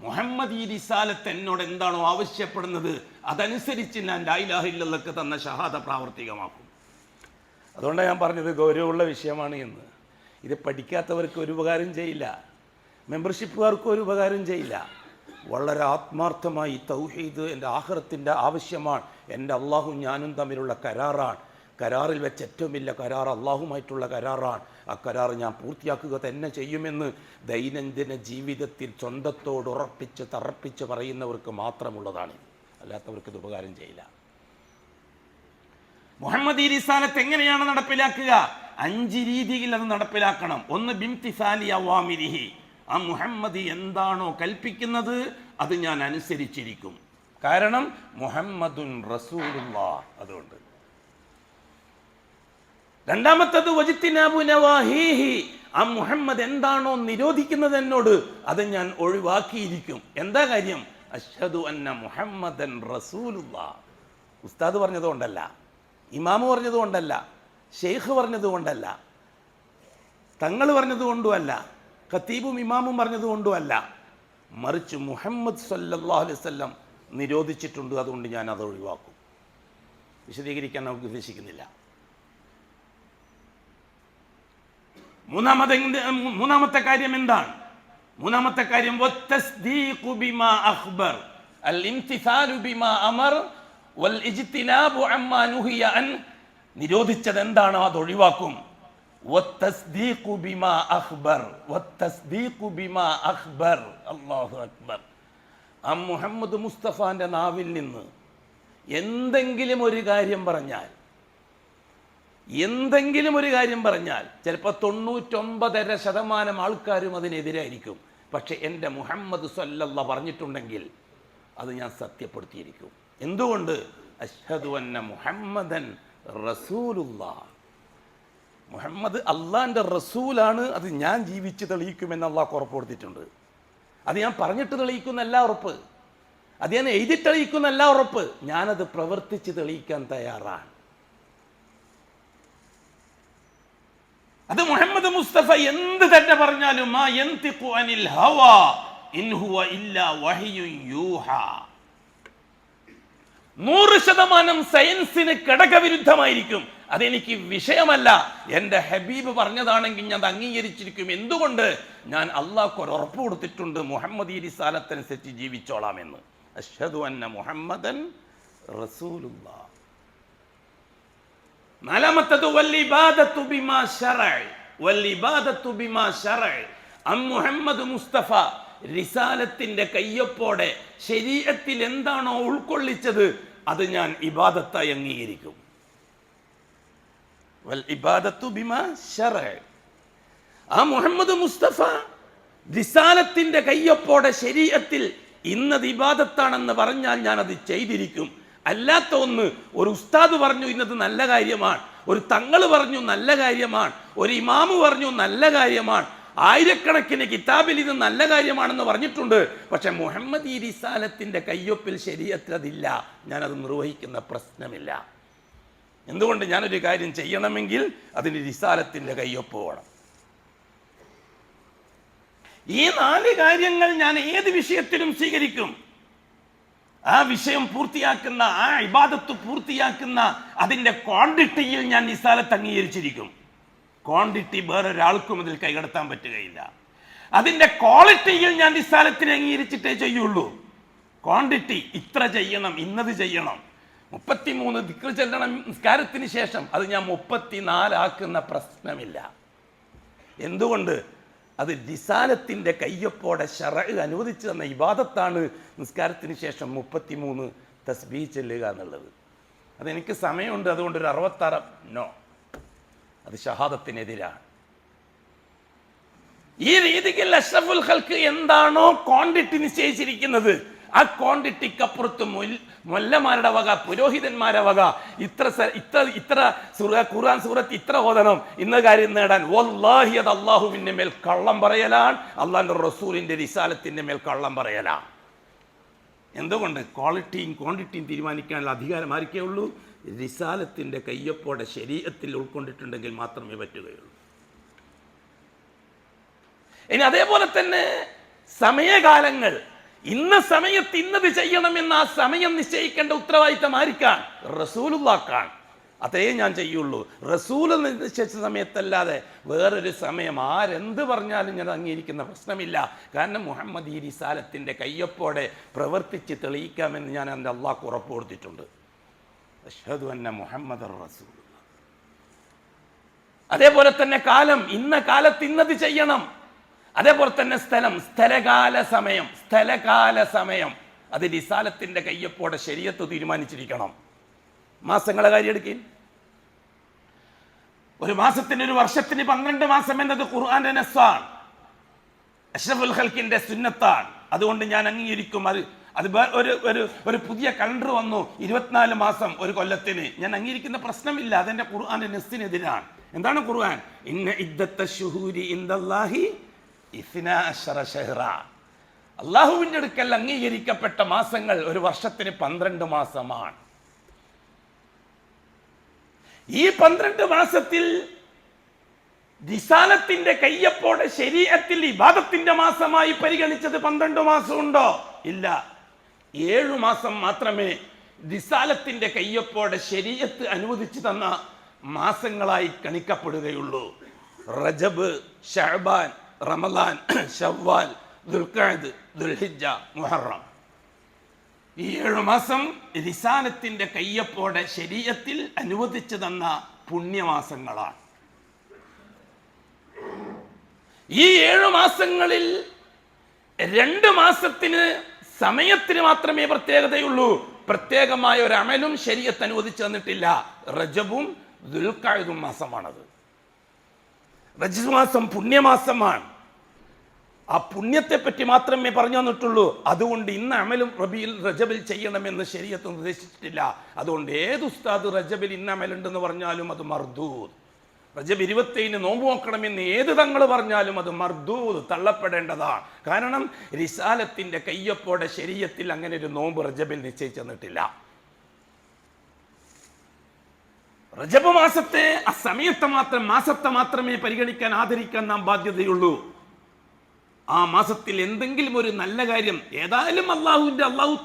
മുഹമ്മദ് ഈ റിസാലത്ത് എന്നോട് എന്താണോ ആവശ്യപ്പെടുന്നത് അതനുസരിച്ച് ഞാൻ ലാ ഇലാഹ ഇല്ലല്ലാഹ്ക്ക് തന്ന ഷഹാദ പ്രാവർത്തികമാക്കും. അതുകൊണ്ടാണ് ഞാൻ പറഞ്ഞത് ഗൗരവമുള്ള വിഷയമാണ് എന്ന്. ഇത് പഠിക്കാത്തവർക്ക് ഒരു ഉപകാരം ചെയ്യില്ല, മെമ്പർഷിപ്പുകാർക്കും ഒരു ഉപകാരം ചെയ്യില്ല. വളരെ ആത്മാർത്ഥമായി തൗഹീദ് എൻ്റെ ആഖിറത്തിൻ്റെ ആവശ്യമാണ്, എൻ്റെ അള്ളാഹും ഞാനും തമ്മിലുള്ള കരാറാണ്. കരാറിൽ വെച്ച് ഏറ്റവും വലിയ കരാർ അള്ളാഹുമായിട്ടുള്ള കരാറാണ്. ആ കരാർ ഞാൻ പൂർത്തിയാക്കുക തന്നെ ചെയ്യുമെന്ന് ദൈനംദിന ജീവിതത്തിൽ സ്വന്തത്തോട് ഉറപ്പിച്ച് തറപ്പിച്ച് പറയുന്നവർക്ക് മാത്രമുള്ളതാണ്. അല്ലാത്തവർക്ക് ഇത് ഉപകാരം ചെയ്യില്ല. മുഹമ്മദ് ഈ റിസാലത്ത് എങ്ങനെയാണ് നടപ്പിലാക്കുക? 5 രീതിയിൽ അത് നടപ്പിലാക്കണം. ഒന്ന്, ബിംതിസാലി അവാമിരിഹി, ആ മുഹമ്മദ് എന്താണോ കൽപ്പിക്കുന്നത് അത് ഞാൻ അനുസരിച്ചിരിക്കും. കാരണം മുഹമ്മദുൻ റസൂലുള്ളാഹ്. അതുകൊണ്ട് രണ്ടാമത്തത് വജിത്തിനാബു നവാഹീഹി, ആ മുഹമ്മദ് എന്താണോ നിരോധിക്കുന്നത് എന്നോട് അത് ഞാൻ ഒഴിവാക്കിയിരിക്കും. എന്താ കാര്യം? അശ്ഹദു അന്ന മുഹമ്മദൻ റസൂലുള്ളാഹ്. ഉസ്താദ് പറഞ്ഞതുകൊണ്ടല്ല, ഇമാമ് പറഞ്ഞതുകൊണ്ടല്ല, ഷെയ്ഖ് പറഞ്ഞതുകൊണ്ടല്ല, തങ്ങൾ പറഞ്ഞതുകൊണ്ടുമല്ല, ഖത്തീബും ഇമാമും പറഞ്ഞതുകൊണ്ടുമല്ല, മറിച്ച് മുഹമ്മദ് സല്ലല്ലാഹു അലൈഹി വസല്ലം നിരോധിച്ചിട്ടുണ്ട്. അതുകൊണ്ട് ഞാൻ അത് ഒഴിവാക്കും. വിശദീകരിക്കാൻ നമുക്ക് ഉദ്ദേശിക്കുന്നില്ല. മൂന്നാമത്തെ കാര്യം എന്താണ്? മൂന്നാമത്തെ കാര്യം വത്തസ്ദീഖു ബിമാ അഖ്ബർ അൽ ഇംതിസാലു ബിമാ അമർ വൽ ഇജ്തിനാബു അമ്മാ നുഹിയ അൻ. നിരോധിച്ചത് എന്താണോ അത് ഒഴിവാക്കും. വത്തസ്ദീഖു ബിമാ അഖ്ബർ, വത്തസ്ദീഖു ബിമാ അഖ്ബർ. അല്ലാഹു അക്ബർ. ആ മുഹമ്മദ് മുസ്തഫാന്റെ നാവിൽ നിന്ന് എന്തെങ്കിലും ഒരു കാര്യം പറഞ്ഞാൽ ചിലപ്പോൾ 99.5% ആൾക്കാരും അതിനെതിരായിരിക്കും. പക്ഷെ എൻ്റെ മുഹമ്മദ് സ്വല്ലല്ലാഹു പറഞ്ഞിട്ടുണ്ടെങ്കിൽ അത് ഞാൻ സത്യപ്പെടുത്തിയിരിക്കും. എന്തുകൊണ്ട്? അശ്ഹദു അന്ന മുഹമ്മദൻ റസൂലുള്ളാഹ്. മുഹമ്മദ് അള്ളാഹിൻ്റെ റസൂലാണ്. അത് ഞാൻ ജീവിച്ച് തെളിയിക്കുമെന്ന് അള്ളാഹ് ഉറപ്പ് കൊടുത്തിട്ടുണ്ട്. അത് ഞാൻ പറഞ്ഞിട്ട് തെളിയിക്കുന്നല്ല ഉറപ്പ്, അത് ഞാൻ എഴുതി തെളിയിക്കുന്നല്ല ഉറപ്പ്, ഞാനത് പ്രവർത്തിച്ച് തെളിയിക്കാൻ തയ്യാറാണ്. അത് മുഹമ്മദ് മുസ്തഫ എന്ത് തന്നെ പറഞ്ഞാലും മാ യൻതിഖു അനിൽ ഹവാ ഇൻ ഹുവ ഇല്ലാ വഹ്യുൻ യൂഹാ. 100% സയൻസിന് ഘടകവിരുദ്ധമായിരിക്കും. അതെനിക്ക് വിഷയമല്ല. എൻ്റെ ഹബീബ് പറഞ്ഞതാണെങ്കിൽ ഞാൻ അത് അംഗീകരിച്ചിരിക്കും. എന്തുകൊണ്ട്? ഞാൻ അള്ളാഹ്ക്ക് ഒരു ഉറപ്പ് കൊടുത്തിട്ടുണ്ട്, മുഹമ്മദ് ഈ റിസാലത്തനുസരിച്ച് ജീവിച്ചോളാമെന്ന്. അശ്ഹദു അന്ന മുഹമ്മദൻ റസൂലുള്ളാഹ്. നാലാമത്തത് വൽഇബാദത്തു ബിമാ ശറഅ, വൽഇബാദത്തു ബിമാ ശറഅ. മുഹമ്മദ് മുസ്തഫ റിസാലത്തിന്റെ കയ്യൊപ്പോടെ ശരീഅത്തിൽ എന്താണോ ഉൾക്കൊള്ളിച്ചത് അത് ഞാൻ ഇബാദത്തായി അംഗീകരിക്കും. വൽഇബാദത്തു ബിമാ ശറഅ. ആ മുഹമ്മദ് മുസ്തഫ റിസാലത്തിന്റെ കയ്യൊപ്പോടെ ശരീഅത്തിൽ ഇന്നത് ഇബാദത്താണെന്ന് പറഞ്ഞാൽ ഞാൻ അത് ചെയ്തിരിക്കും. അല്ലാത്ത ഒന്ന് ഒരു ഉസ്താദ് പറഞ്ഞു ഇന്നത് നല്ല കാര്യമാണ്, ഒരു തങ്ങൾ പറഞ്ഞു നല്ല കാര്യമാണ്, ഒരു ഇമാമ് പറഞ്ഞു നല്ല കാര്യമാണ്, ആയിരക്കണക്കിന് കിതാബിൽ ഇത് നല്ല കാര്യമാണെന്ന് പറഞ്ഞിട്ടുണ്ട്. പക്ഷെ മുഹമ്മദ് ഈ റിസാലത്തിന്റെ കയ്യൊപ്പിൽ ശരീഅത്തിൽ അതില്ല, ഞാനത് നിർവഹിക്കുന്ന പ്രശ്നമില്ല. എന്തുകൊണ്ട്? ഞാനൊരു കാര്യം ചെയ്യണമെങ്കിൽ അതിന് റിസാലത്തിന്റെ കയ്യൊപ്പ് വേണം. ഈ 4 കാര്യങ്ങൾ ഞാൻ ഏത് വിഷയത്തിലും സ്വീകരിക്കും. ആ വിഷയം പൂർത്തിയാക്കുന്ന, ആ ഇബാദത്ത് പൂർത്തിയാക്കുന്ന അതിന്റെ ക്വാണ്ടിറ്റിയിൽ ഞാൻ റിസാലത്ത് അംഗീകരിച്ചിരിക്കും. ക്വാണ്ടിറ്റി വേറൊരാൾക്കും അതിൽ കൈകടത്താൻ പറ്റുകയില്ല. അതിന്റെ ക്വാളിറ്റിയിൽ ഞാൻ റിസാലത്തിനെ അംഗീകരിച്ചിട്ടേ ചെയ്യുള്ളൂ. ക്വാണ്ടിറ്റി ഇത്ര ചെയ്യണം, ഇന്നത് ചെയ്യണം, 33 ദിക്ർ ചെല്ലണം നിസ്കാരത്തിന് ശേഷം, അത് ഞാൻ 34 ആക്കുന്ന പ്രശ്നമില്ല. എന്തുകൊണ്ട്? അത് റിസാലത്തിന്റെ കയ്യൊപ്പോടെ ശറഅ് അനുവദിച്ചു തന്ന ഇബാദത്താണ് നിസ്കാരത്തിന് ശേഷം 33 തസ്ബീഹ് ചെല്ലുക എന്നുള്ളത്. അതെനിക്ക് സമയമുണ്ട്, അതുകൊണ്ട് ഒരു 66 നോ, അത് ഷഹാദത്തിനെതിരാണ്. ഈ രീതിയിൽ അഷ്റഫുൽ ഖൽഖ് എന്താണോ ക്വാണ്ടിറ്റി നിശ്ചയിച്ചിരിക്കുന്നത് ആ ക്വാണ്ടിറ്റിക്കപ്പുറത്ത് മൊല്ലമാരുടെ വക, പുരോഹിതന്മാരുടെ വക ഇത്ര ഖുർആൻ സൂറത്ത് ഇത്ര ഓതണം, ഇന്ന കാര്യം നേടാൻ, വല്ലാഹി അത് അള്ളാഹുവിന്റെ മേൽ കള്ളം പറയലാണ്, അള്ളാഹിന്റെ റസൂലിന്റെ റിസാലത്തിന്റെ മേൽ കള്ളം പറയലാണ്. എന്തുകൊണ്ട്? ക്വാളിറ്റിയും ക്വാണ്ടിറ്റിയും തീരുമാനിക്കാനുള്ള അധികാരം ആർക്കേ ഉള്ളൂ? റിസാലത്തിന്റെ കയ്യൊപ്പോടെ ശരീഅത്തിൽ ഉൾക്കൊണ്ടിട്ടുണ്ടെങ്കിൽ മാത്രമേ പറ്റുകയുള്ളൂ. ഇനി അതേപോലെ തന്നെ സമയകാലങ്ങൾ, ഇന്ന സമയത്ത് ഇന്നത് ചെയ്യണമെന്ന് ആ സമയം നിശ്ചയിക്കേണ്ട ഉത്തരവാദിത്തം ആർക്കാണ്? റസൂലുള്ളാഹിക്കാണ്. അതേ ഞാൻ ചെയ്യുള്ളൂ. റസൂൽ നിശ്ചയിച്ച സമയത്തല്ലാതെ വേറൊരു സമയം ആരെന്ത് പറഞ്ഞാലും ഞാൻ അംഗീകരിക്കുന്ന പ്രശ്നമില്ല. കാരണം മുഹമ്മദ് ഈ റിസാലത്തിന്റെ കയ്യൊപ്പോടെ പ്രവർത്തിച്ച് തെളിയിക്കാമെന്ന് ഞാൻ എൻ്റെ അള്ളാഹ്ക്ക് ഉറപ്പ് കൊടുത്തിട്ടുണ്ട്. അശ്ഹദു അന്ന മുഹമ്മദർ റസൂലുള്ളാഹ്. അതേപോലെ തന്നെ കാലം, ഇന്ന കാലത്ത് ഇന്നത് ചെയ്യണം. അതേപോലെ തന്നെ സ്ഥലം, സ്ഥലകാല സമയം അത് റിസാലത്തിന്റെ കയ്യൊപ്പോടെ ശരീഅത്ത് തീരുമാനിച്ചിരിക്കണം. മാസങ്ങളെ കാര്യം എടുക്കുക. ഒരു മാസത്തിന്, ഒരു വർഷത്തിന് 12 മാസം എന്നത് ഖുർആന്റെ നസ്സാണ്, അഷ്റഫുൽ ഖൽഖിന്റെ സുന്നത്താണ്. അതുകൊണ്ട് ഞാൻ അംഗീകരിക്കും. അത് ഒരു പുതിയ കലണ്ടർ വന്നു, 24 മാസം ഒരു കൊല്ലത്തിന്, ഞാൻ അംഗീകരിക്കുന്ന പ്രശ്നമില്ല. അതെന്റെ ഖുർആന്റെ നസ്സിനെതിരാണ്. എന്താണ് ഖുർആൻ? ഇന്ന ഇദ്ദത്തശ് ശുഹൂരി ഇൻദല്ലാഹി 12 ശഹ്റ. അള്ളാഹുവിൻ്റെ അടുക്കൽ അംഗീകരിക്കപ്പെട്ട മാസങ്ങൾ ഒരു വർഷത്തിന് 12 മാസമാണ്. ഈ 12 മാസത്തിൽ റിസാലത്തിന്റെ കയ്യൊപ്പോടെ ശരീഅത്തിൽ ഇബാദത്തിന്റെ മാസമായി പരിഗണിച്ചത് 12 മാസം ഉണ്ടോ? ഇല്ല. 7 മാസം മാത്രമേ റിസാലത്തിന്റെ കയ്യൊപ്പോടെ ശരീഅത്ത് അനുവദിച്ചു തന്ന മാസങ്ങളായി കണിക്കപ്പെടുകയുള്ളൂ. റജബ്, ശഅബാൻ, റമളാൻ, ശവ്വാൽ, ദുൽഖഅദ്, ദുൽഹിജ്ജ, മുഹറം. ഈ 7 മാസം റിസാലത്തിന്റെ കയ്യൊപ്പോടെ ശരീഅത്തിൽ അനുവദിച്ചു തന്ന പുണ്യമാസങ്ങളാണ്. ഈ 7 മാസങ്ങളിൽ 2 മാസത്തിന് സമയത്തിന് മാത്രമേ പ്രത്യേകതയുള്ളൂ. പ്രത്യേകമായ ഒരു അമലും ശരീഅത്ത് അനുവദിച്ചു തന്നിട്ടില്ല. റജബും ദുൽഖഅദും മാസമാണത്. റജബ് മാസം പുണ്യമാസമാണ്. ആ പുണ്യത്തെ പറ്റി മാത്രമേ പറഞ്ഞു തന്നിട്ടുള്ളൂ. അതുകൊണ്ട് ഇന്ന് അമലും റജബിൽ ചെയ്യണമെന്ന് ശരീഅത്ത് നിർദ്ദേശിച്ചിട്ടില്ല. അതുകൊണ്ട് ഏത് ഉസ്താദ് റജബിൽ ഇന്ന് അമലുണ്ടെന്ന് പറഞ്ഞാലും അത് മർദൂദ്. റജബ് 27 നോമ്പ് നോക്കണമെന്ന് ഏത് തങ്ങൾ പറഞ്ഞാലും അത് മർദൂദ്, തള്ളപ്പെടേണ്ടതാണ്. കാരണം റിസാലത്തിന്റെ കയ്യൊപ്പോടെ ശരീഅത്തിൽ അങ്ങനെ ഒരു നോമ്പ് റജബിൽ നിശ്ചയിച്ചു തന്നിട്ടില്ല. റജബ് മാസത്തെ ആ സമയത്തെ മാസത്തെ മാത്രമേ പരിഗണിക്കാൻ, ആദരിക്കാൻ നാം ബാധ്യതയുള്ളൂ. ആ മാസത്തിൽ എന്തെങ്കിലും ഒരു നല്ല കാര്യം, ഏതായാലും അള്ളാഹു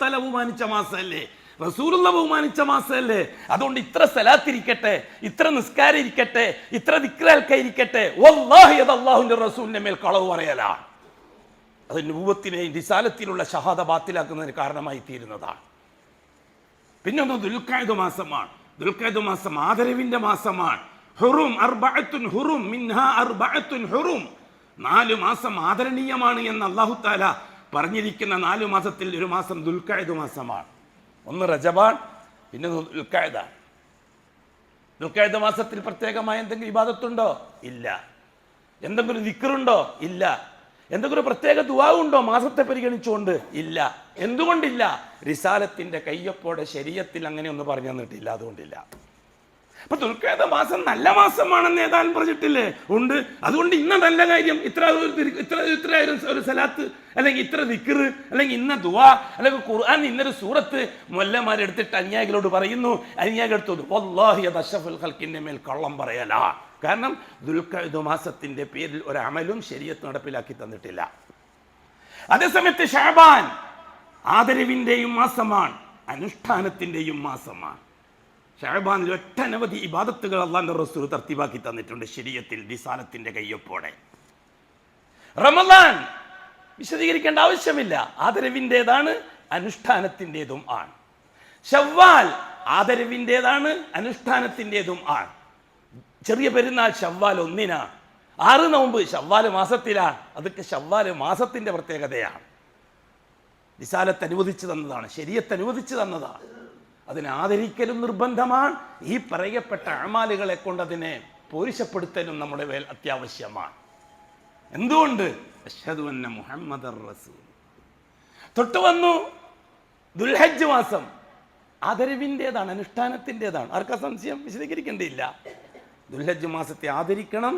തആല ബഹുമാനിച്ച മാസമല്ലേ, റസൂലുള്ള ബഹുമാനിച്ച മാസമല്ലേ, അതുകൊണ്ട് ഇത്ര സലാത്തിരിക്കട്ടെ, ഇത്ര നിസ്കാരം ഇരിക്കട്ടെ, ഇത്ര ദിക്റാൽക്കായിരിക്കട്ടെ, വല്ലാഹി അത് അള്ളാഹുവിന്റെ റസൂലിന്റെ മേൽ കളവ് പറയലാണ്. അത് നുബുവത്തിനെയും റിസാലത്തിലുള്ള ഷഹാദ ബാത്തിലാക്കുന്നതിന് കാരണമായി തീരുന്നതാണ്. പിന്നെ ഒന്ന് ദുൽഖഅദ് മാസമാണ്. ദുൽഖഅദ് മാസം ആദരവിന്റെ മാസമാണ്. ഹുറും അർബഅത്തുൻ ഹുറും മിൻഹാ അർബഅത്തുൻ ഹുറും. 4 മാസം ആദരണീയമാണ് എന്ന് അല്ലാഹു തആല പറഞ്ഞിരിക്കുന്ന 4 മാസത്തിൽ ഒരു മാസം ദുൽഖഅദ് മാസമാണ്. ഒന്ന് റജബാൻ, പിന്നെ ദുൽഖഅദാണ്. ദുൽഖഅദ് മാസത്തിൽ പ്രത്യേകമായ എന്തെങ്കിലും ഇബാദത്തുണ്ടോ? ഇല്ല. എന്തെങ്കിലും ദിക്റുണ്ടോ? ഇല്ല. എന്തെങ്കിലും പ്രത്യേക ദുആ ഉണ്ടോ മാസത്തെ പരിഗണിച്ചുകൊണ്ട്? ഇല്ല. എന്തുകൊണ്ടില്ല? റിസാലത്തിന്റെ കയ്യൊപ്പോടെ ശരീഅത്തിൽ അങ്ങനെ ഒന്നും പറഞ്ഞു തന്നിട്ടില്ല. അതുകൊണ്ടില്ല. അപ്പൊ ദുൽഖഅദ് മാസം നല്ല മാസമാണെന്ന് ഏതാനും പറഞ്ഞിട്ടില്ലേ? ഉണ്ട്. അതുകൊണ്ട് ഇന്ന നല്ല കാര്യം, ഇത്ര ഒരു സലാത്ത്, അല്ലെങ്കിൽ ഇത്ര ദിക്ർ, അല്ലെങ്കിൽ ഇന്ന ദുആ, അല്ലെങ്കിൽ ഖുർആൻ ഇന്നൊരു സൂറത്ത് മൊല്ലമാരെടുത്തിട്ട് അനുയായികളോട് പറയുന്നു. അനുയായികളെടുത്തോട് വല്ലാഹി അത് അഷ്റഫുൽ ഖൽഖിന്റെ മേൽ കള്ളം പറയല. കാരണം ദുൽഖഅദ് മാസത്തിന്റെ പേരിൽ ഒരു അമലും ശരീഅത്ത് നടപ്പിലാക്കി തന്നിട്ടില്ല. അതേസമയത്ത് ശഅബാൻ ആദരവിന്റെയും മാസമാണ്, അനുഷ്ഠാനത്തിന്റെയും മാസമാണ്. ശഅബാനിൽ ഒട്ടനവധി ഇബാദത്തുകൾ അല്ലാഹുവിന്റെ റസൂൽ തർത്തീബാക്കി തന്നിട്ടുണ്ട് ശരീഅത്തിൽ റിസാലത്തിന്റെ കയ്യൊപ്പോടെ. റമളാൻ വിശദീകരിക്കേണ്ട ആവശ്യമില്ല, ആദരവിൻ്റെതാണ്, അനുഷ്ഠാനത്തിൻ്റെതും ആണ്. ശവ്വാൽ ആദരവിൻ്റെതാണ്, അനുഷ്ഠാനത്തിൻ്റെതും ആണ്. ചെറിയ പെരുന്നാൾ ശവ്വാൽ 1-നാണ്. 6 നോമ്പ് ശവ്വാൽ മാസത്തിലാണ്. അതൊക്കെ ശവ്വാൽ മാസത്തിന്റെ പ്രത്യേകതയാണ്. റിസാലത്ത് അനുവദിച്ചു തന്നതാണ്, ശരീഅത്ത് അനുവദിച്ചു തന്നതാണ്. അതിനെ ആദരിക്കലും നിർബന്ധമാണ്. ഈ പറയപ്പെട്ട അമാലുകളെ കൊണ്ട് അതിനെ പോരിശപ്പെടുത്തലും നമ്മുടെ മേൽ അത്യാവശ്യമാണ്. എന്തുകൊണ്ട്? അശ്ഹദു അന്ന മുഹമ്മദർ റസൂൽ. തൊട്ട് വന്നു ദുൽഹജ്ജ് മാസം. ആദരവിൻ്റെതാണ്, അനുഷ്ഠാനത്തിൻ്റെതാണ്. ആർക്കാ സംശയം? വിശദീകരിക്കേണ്ടിയില്ല. ദുൽഹജ്ജ് മാസത്തെ ആദരിക്കണം.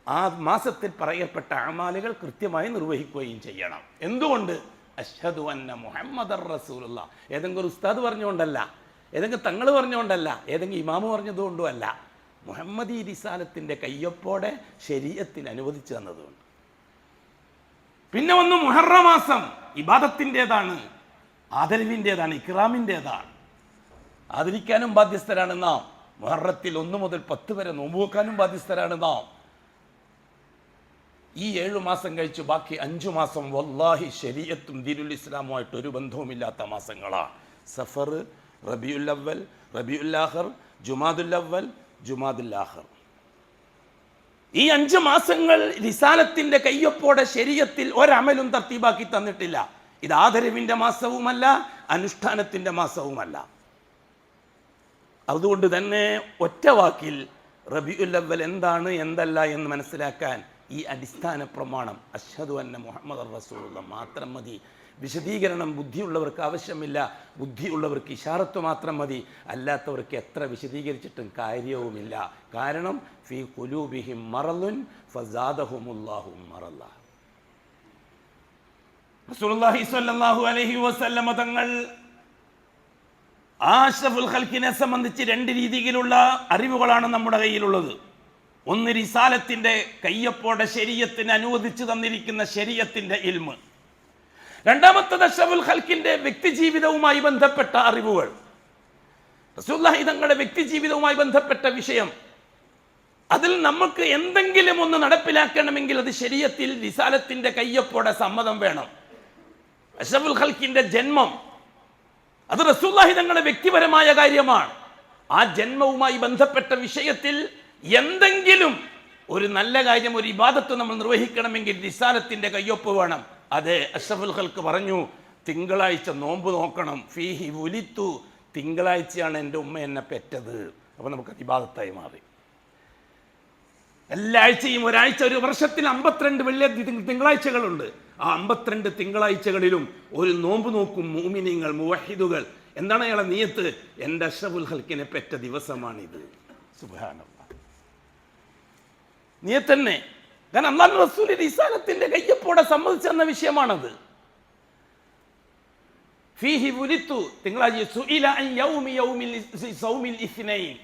ആ മാസത്തിൽ പറയപ്പെട്ട അമാലുകൾ കൃത്യമായി നിർവഹിക്കുകയും ചെയ്യണം. എന്തുകൊണ്ട്? അശ്ഹദു അന്ന മുഹമ്മദർ റസൂലുള്ളാഹ്. ഏതെങ്കിലും ഉസ്താദ് പറഞ്ഞുകൊണ്ടല്ല, ഏതെങ്കിലും തങ്ങൾ പറഞ്ഞുകൊണ്ടല്ല, ഏതെങ്കിലും ഇമാമ് പറഞ്ഞതുകൊണ്ടുമല്ല. മുഹമ്മദി റിസാലത്തിന്റെ കയ്യൊപ്പോടെ ശരീഅത്തിൽ അനുവദിച്ചു തന്നതുകൊണ്ട്. പിന്നെ ഒന്ന് മുഹറം മാസം. ഇബാദത്തിൻ്റെതാണ്, ആദരവിൻ്റെതാണ്, ഇക്റാമിൻ്റെതാണ്. ആദരിക്കാനും ബാധ്യസ്ഥരാണ് നാം. മുഹറത്തിൽ 1 മുതൽ 10 വരെ നോമ്പ് വെക്കാനും ബാധ്യസ്ഥരാണ് നാം. ഈ 7 മാസം കഴിച്ചു ബാക്കി 5 മാസം വല്ലാഹി ശരീഅത്തും ദീനുൽ ഇസ്ലാമുമായിട്ട് ഒരു ബന്ധവുമില്ലാത്ത മാസങ്ങളാണ്. സഫർ, റബീഉൽ അവ്വൽ, റബീഉൽ ആഖിർ, ജുമാദുൽ അവ്വൽ, ജുമാദുൽ ആഖിർ. ഈ 5 മാസങ്ങൾ റിസാലത്തിന്റെ കയ്യൊപ്പോടെ ശരീഅത്തിൽ ഒരമലും തർത്തീബാക്കി തന്നിട്ടില്ല. ഇത് ആദരവിന്റെ മാസവുമല്ല, അനുഷ്ഠാനത്തിന്റെ മാസവുമല്ല. അതുകൊണ്ട് തന്നെ ഒറ്റ വാക്കിൽ റബീഉൽ അവ്വൽ എന്താണ് എന്തല്ല എന്ന് മനസ്സിലാക്കാൻ ഈ അടിസ്ഥാന പ്രമാണം അശ്ഹദു അന്ന മുഹമ്മദർ റസൂലുള്ളാഹ് മാത്രം മതി. വിശദീകരണം ബുദ്ധിയുള്ളവർക്ക് ആവശ്യമില്ല. ബുദ്ധിയുള്ളവർക്ക് ഇശാറത്ത് മാത്രം മതി. അല്ലാത്തവർക്ക് എത്ര വിശദീകരിച്ചിട്ടും കാര്യവുമില്ല. കാരണം ഫീ ഖുലൂബിഹിം മറളുൻ ഫസാദഹുമുല്ലാഹു മറള. റസൂലുള്ളാഹി സ്വല്ലല്ലാഹു അലൈഹി വസല്ലം തങ്ങൾ അഷ്റഫുൽ ഖൽഖിനെ സംബന്ധിച്ച് 2 രീതിയിലുള്ള അറിവുകളാണ് നമ്മുടെ കയ്യിലുള്ളത്. ഒന്ന് റിസാലത്തിന്റെ കയ്യൊപ്പോടെ ശരീഅത്തിന് അനുവദിച്ചു തന്നിരിക്കുന്ന ശരീഅത്തിന്റെ ഇൽമ്. രണ്ടാമത്തത് അഷ്റഫുൽ ഖൽഖിന്റെ വ്യക്തിജീവിതവുമായി ബന്ധപ്പെട്ട അറിവുകൾ. റസൂലുള്ളാഹി തങ്ങളുടെ വ്യക്തി ജീവിതവുമായി ബന്ധപ്പെട്ട വിഷയം, അതിൽ നമുക്ക് എന്തെങ്കിലും ഒന്ന് നടപ്പിലാക്കണമെങ്കിൽ അത് ശരീഅത്തിൽ റിസാലത്തിന്റെ കയ്യൊപ്പോടെ സമ്മതം വേണം. അഷ്റഫുൽ ഖൽഖിന്റെ ജന്മം അത് റസൂലുള്ളാഹി തങ്ങളുടെ വ്യക്തിപരമായ കാര്യമാണ്. ആ ജന്മവുമായി ബന്ധപ്പെട്ട വിഷയത്തിൽ എന്തെങ്കിലും ഒരു നല്ല കാര്യം, ഒരു ഇബാദത്ത് നമ്മൾ നിർവഹിക്കണമെങ്കിൽ റിസാലത്തിന്റെ കയ്യൊപ്പ് വേണം. അതെ, അഷ്റഫുൽ ഖൽഖ് പറഞ്ഞു, തിങ്കളാഴ്ച നോമ്പ് നോക്കണം. ഫീഹി വുലിത്തു, തിങ്കളാഴ്ചയാണ് എൻ്റെ ഉമ്മ എന്നെ പെറ്റത്. അപ്പോൾ നമുക്ക് ഇബാദത്തായി മാറി. എല്ലാ ആഴ്ചയും ഒരാഴ്ച, ഒരു വർഷത്തിൽ 52 വെള്ളി തിങ്കളാഴ്ചകളുണ്ട്. ആ 52 തിങ്കളാഴ്ചകളിലും ഒരു നോമ്പ് നോക്കും മുഅ്മിനീങ്ങൾ, മുവഹിദുകൾ. എന്താണ് അയാളെ നിയത്ത്? എൻ്റെ അഷ്റഫുൽ ഖൽഖിനെ പെറ്റ ദിവസമാണിത്. സുബ്ഹാനല്ലാഹ്, നിയത്ത് തന്നെ. കാരണം അല്ലാഹു റസൂൽ റിസാലത്തിന്റെ കയ്യൊപ്പോടെ സമ്മതിച്ചെന്ന വിഷയമാണത്. ഫീഹി വുലിത്തു, തിങ്കളാഴ്ച. സുഇല അൻ യൗമിൽ സൗമിൽ ഇസ്നൈൻ,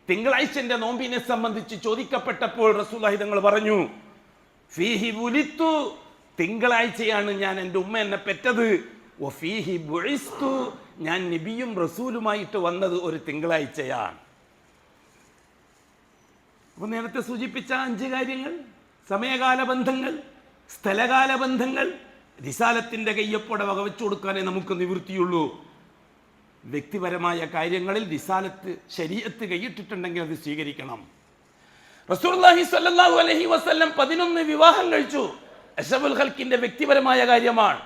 തിങ്കളാഴ്ചന്റെ നോമ്പിനെ സംബന്ധിച്ച് ചോദിക്കപ്പെട്ടപ്പോൾ റസൂലുള്ളാഹി തങ്ങൾ പറഞ്ഞു, ഫീഹി വുലിത്തു, തിങ്കളാഴ്ചയാണ് ഞാൻ എൻ്റെ ഉമ്മ എന്നെ പെറ്റത്. വഫീഹി ബുഇസ്തു, ഞാൻ നബിയും റസൂലുമായിട്ട് വന്നത് ഒരു തിങ്കളാഴ്ചയാണ്. അപ്പോൾ നേരത്തെ സൂചിപ്പിച്ച 5 കാര്യങ്ങൾ, സമയകാല ബന്ധങ്ങൾ, സ്ഥലകാല ബന്ധങ്ങൾ, റിസാലത്തിന്റെ കയ്യൊപ്പോടെ വകവെച്ചു കൊടുക്കാനേ നമുക്ക് നിവൃത്തിയുള്ളൂ. വ്യക്തിപരമായ കാര്യങ്ങളിൽ റിസാലത്ത് ശരീഅത്ത് കൈയിട്ടിട്ടുണ്ടെങ്കിൽ അത് സ്വീകരിക്കണം. റസൂലുള്ളാഹി സ്വല്ലല്ലാഹു അലൈഹി വസല്ലം 11 വിവാഹം കഴിച്ചു. അഷ്റഫുൽ ഖൽഖിന്റെ വ്യക്തിപരമായ കാര്യമാണ്.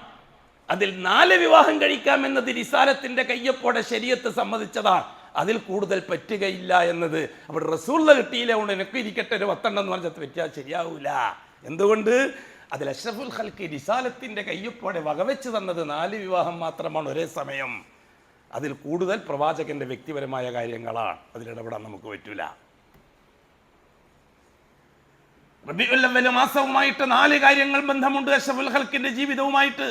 അതിൽ 4 വിവാഹം കഴിക്കാമെന്നത് റിസാലത്തിന്റെ കയ്യൊപ്പോടെ ശരീഅത്ത് സമ്മതിച്ചതാണ്. അതിൽ കൂടുതൽ പറ്റുകയില്ല എന്നത്. അവിടെ റസൂലുള്ളാഹി കിട്ടിയില്ല, കൊണ്ട് എനിക്ക് ഇരിക്കട്ടെ ഒരു 10 എന്ന് പറഞ്ഞാൽ പറ്റിയാൽ ശരിയാവൂല. എന്തുകൊണ്ട്? അതിൽ അഷ്റഫുൽ ഖൽഖ് റിസാലത്തിന്റെ കയ്യൊപ്പോടെ വകവെച്ച് തന്നത് 4 വിവാഹം മാത്രമാണ് ഒരേ സമയം. അതിൽ കൂടുതൽ പ്രവാചകന്റെ വ്യക്തിപരമായ കാര്യങ്ങളാണ്. അതിലിടപെടാൻ നമുക്ക് പറ്റൂല. റബീഉൽ അവ്വൽ മാസവുമായിട്ട് 4 കാര്യങ്ങൾ ബന്ധമുണ്ട്. അഷ്റഫുൽ ഖൽഖിന്റെ ജീവിതവുമായിട്ട്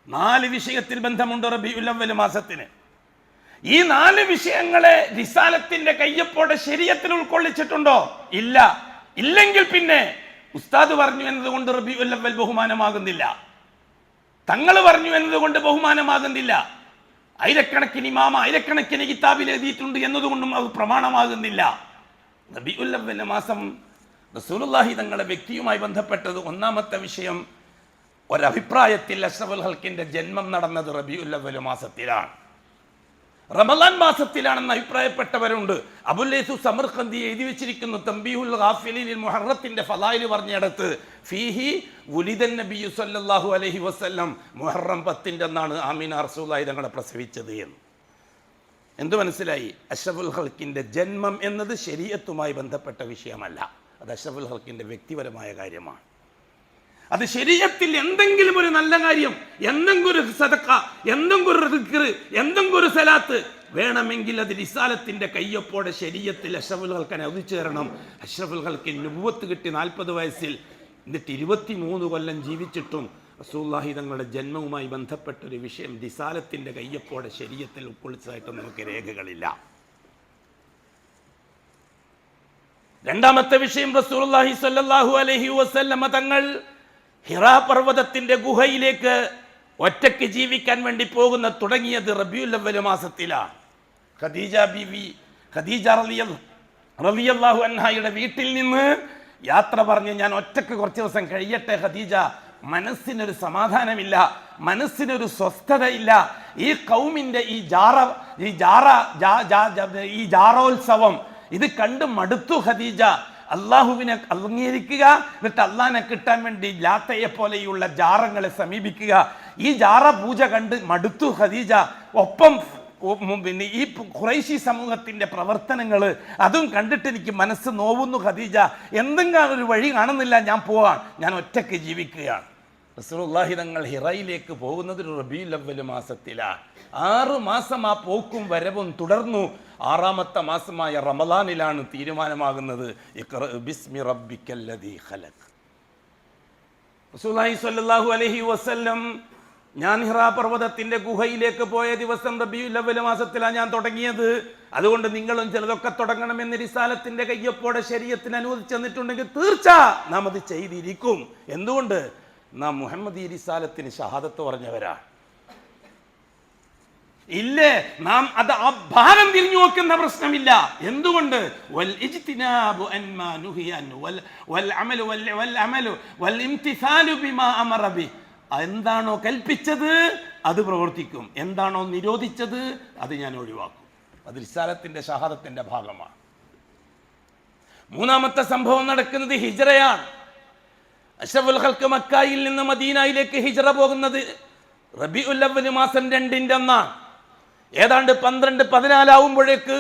4 വിഷയത്തിൽ ബന്ധമുണ്ട് റബീഉൽ അവ്വൽ മാസത്തിന്. ഈ 4 വിഷയങ്ങളെ റിസാലത്തിന്റെ കയ്യൊപ്പോടെ ശരീഅത്തിൽ ഉൾക്കൊള്ളിച്ചിട്ടുണ്ടോ? ഇല്ല. ഇല്ലെങ്കിൽ പിന്നെ ഉസ്താദ് പറഞ്ഞു എന്നതുകൊണ്ട് റബീഉൽ അവ്വൽ ബഹുമാനമാകുന്നില്ല, തങ്ങൾ പറഞ്ഞു എന്നതുകൊണ്ട് ബഹുമാനമാകുന്നില്ല, ആയിരക്കണക്കിന് ഇമാമ ആയിരക്കണക്കിന് കിതാബിൽ എഴുതിയിട്ടുണ്ട് എന്നതുകൊണ്ടും അത് പ്രമാണമാകുന്നില്ല. റബീഉൽ അവ്വൽ മാസം റസൂലുള്ളാഹി തങ്ങളുടെ വ്യക്തിയുമായി ബന്ധപ്പെട്ടത്. ഒന്നാമത്തെ വിഷയം, ഒരഭിപ്രായത്തിൽ അഷ്റഫുൽ ഖൽഖിന്റെ ജന്മം നടന്നത് റബീഉൽ അവ്വൽ മാസത്തിലാണ്, റമളാൻ മാസത്തിലാണെന്ന് അഭിപ്രായപ്പെട്ടവരുണ്ട്. അബുൽ ലൈസ് സമർഖന്ദി എഴുതി വെച്ചിരിക്കുന്നു തംബീഹുൽ ഗാഫിലീൻ മുഹറത്തിന്റെ ഫളായിൽ പറഞ്ഞിടത്ത് ഫീഹി വുലിദൻ നബിയ്യു സല്ലല്ലാഹു അലൈഹി വസല്ലം, മുഹറം 10 എന്നാണ് ആമിന റസൂലുള്ളാഹി തങ്ങളെ പ്രസവിച്ചത് എന്ന്. എന്തു മനസ്സിലായി? അഷ്റഫുൽ ഖൽഖിന്റെ ജന്മം എന്നത് ശരീഅത്തുമായി ബന്ധപ്പെട്ട വിഷയമല്ല, അത് അഷ്റഫുൽ ഖൽഖിന്റെ വ്യക്തിപരമായ കാര്യമാണ്. അത് ശരീഅത്തിൽ എന്തെങ്കിലും ഒരു നല്ല കാര്യം, എന്തെങ്കിലും ഒരു സദഖ, എന്തെങ്കിലും ഒരു ദിക്ർ, എന്തെങ്കിലും ഒരു സലാത്ത് വേണമെങ്കിൽ അത് റിസാലത്തിന്റെ കയ്യൊപ്പോടെ ശരീഅത്തിൽ അഷ്റഫുൽ ഖൽഖിനെ ഒതിച്ചു തരണം. അഷ്റഫുൽ ഖൽഖിന് നുബുവത്ത് കിട്ടി 40 വയസ്സിൽ, എന്നിട്ട് 23 കൊല്ലം ജീവിച്ചിട്ടും റസൂലുള്ളാഹി തങ്ങളുടെ ജന്മവുമായി ബന്ധപ്പെട്ടൊരു വിഷയം റിസാലത്തിന്റെ കയ്യൊപ്പോടെ ശരീഅത്തിൽ ഉൾക്കൊള്ളിച്ചതായിട്ട് നമുക്ക് രേഖകളില്ല. രണ്ടാമത്തെ വിഷയം, റസൂലുള്ളാഹി സ്വല്ലല്ലാഹു അലൈഹി വസല്ലം തങ്ങൾ ഹിറാ പർവ്വതത്തിന്റെ ഗുഹയിലേക്ക് ഒറ്റയ്ക്ക് ജീവിക്കാൻ വേണ്ടി തുടങ്ങിയത് റബീഉൽ അവ്വൽ മാസത്തിലാണ്. ഖദീജ റളിയല്ലാഹു അൻഹയുടെ വീട്ടിൽ നിന്ന് യാത്ര പറഞ്ഞ് ഞാൻ ഒറ്റയ്ക്ക് കുറച്ച് ദിവസം കഴിയട്ടെ ഖദീജ, മനസ്സിനൊരു സമാധാനമില്ല, മനസ്സിനൊരു സ്വസ്ഥതയില്ല. ഈ ഖൗമിന്റെ ഈ ജാറോത്സവം ഇത് കണ്ട് മടുത്തു ഖദീജ. അള്ളാഹുവിനെ അംഗീകരിക്കുക, എന്നിട്ട് അള്ളാഹിനെ കിട്ടാൻ വേണ്ടി ലാത്തയെ പോലെയുള്ള ജാറങ്ങളെ സമീപിക്കുക. ഈ ജാറ പൂജ കണ്ട് മടുത്തു ഖദീജ. ഒപ്പം പിന്നെ ഈ ഖുറൈശി സമൂഹത്തിന്റെ പ്രവർത്തനങ്ങൾ അതും കണ്ടിട്ട് എനിക്ക് മനസ്സ് നോവുന്നു ഖദീജ. എന്തെങ്കിലും ഒരു വഴി കാണുന്നില്ല, ഞാൻ പോവാൻ, ഞാൻ ഒറ്റയ്ക്ക് ജീവിക്കുകയാണ്. റസൂലുള്ളാഹി തങ്ങൾ ഹിറയിലേക്ക് പോകുന്നത് റബീഉൽ അവ്വൽ മാസത്തിലാണ്. 6 മാസം ആ പോക്കും വരവും തുടർന്നു. 6ാമത്തെ മാസമായ റമളാനിലാണ് തീരുമാനമാകുന്നത്. ഇഖ്റ ബിസ്മി റബ്ബിക്കല്ലദീ ഖലഖ്. റസൂലുള്ളാഹി സ്വല്ലല്ലാഹു അലൈഹി വസല്ലം ഞാൻ ഹിറാ പർവ്വതത്തിന്റെ ഗുഹയിലേക്ക് പോയ ദിവസം റബീഉൽ അവ്വൽ മാസത്തിലാണ് ഞാൻ തുടങ്ങിയത്. അതുകൊണ്ട് നിങ്ങളും ചിലതൊക്കെ തുടങ്ങണമെന്ന് റിസാലത്തിന്റെ കയ്യൊപ്പോടെ ശരീഅത്തിന് അനുവദിച്ചു തന്നിട്ടുണ്ടെങ്കിൽ തീർച്ച നാം അത് ചെയ്തിരിക്കും. എന്തുകൊണ്ട്? നാം മുഹമ്മദി റിസാലത്തിന് ഷഹാദത്ത് പറഞ്ഞവരാണ്. ഇല്ലേ, നാം അത് ആ ഭാരം തിരിഞ്ഞു നോക്കുന്ന പ്രശ്നമില്ല. എന്തുകൊണ്ട്? വൽ ഇജ്തിനാബു അൻമാ നുഹിയ അൻഹു വൽ അമലു വൽ അമലു വൽ ഇംതിസാലു ബിമാ അമറ ബി. എന്താണോ കൽപ്പിച്ചത് അത് പ്രവർത്തിക്കും, എന്താണോ നിരോധിച്ചത് അത് ഞാൻ ഒഴിവാക്കും. അത് റിസാലത്തിന്റെ ഷഹാദത്തിന്റെ ഭാഗമാണ്. മൂന്നാമത്തെ സംഭവം നടക്കുന്നത് ഹിജ്റയാണ്. അഷ്റഫുൽ ഖൽഖ് മക്കയിൽ നിന്ന് മദീനയിലേക്ക് ഹിജ്റ പോകുന്നത് റബീഉൽ അവ്വൽ മാസം 2 അന്നാണ്. ഏതാണ്ട് 12-14 ആവുമ്പോഴേക്ക്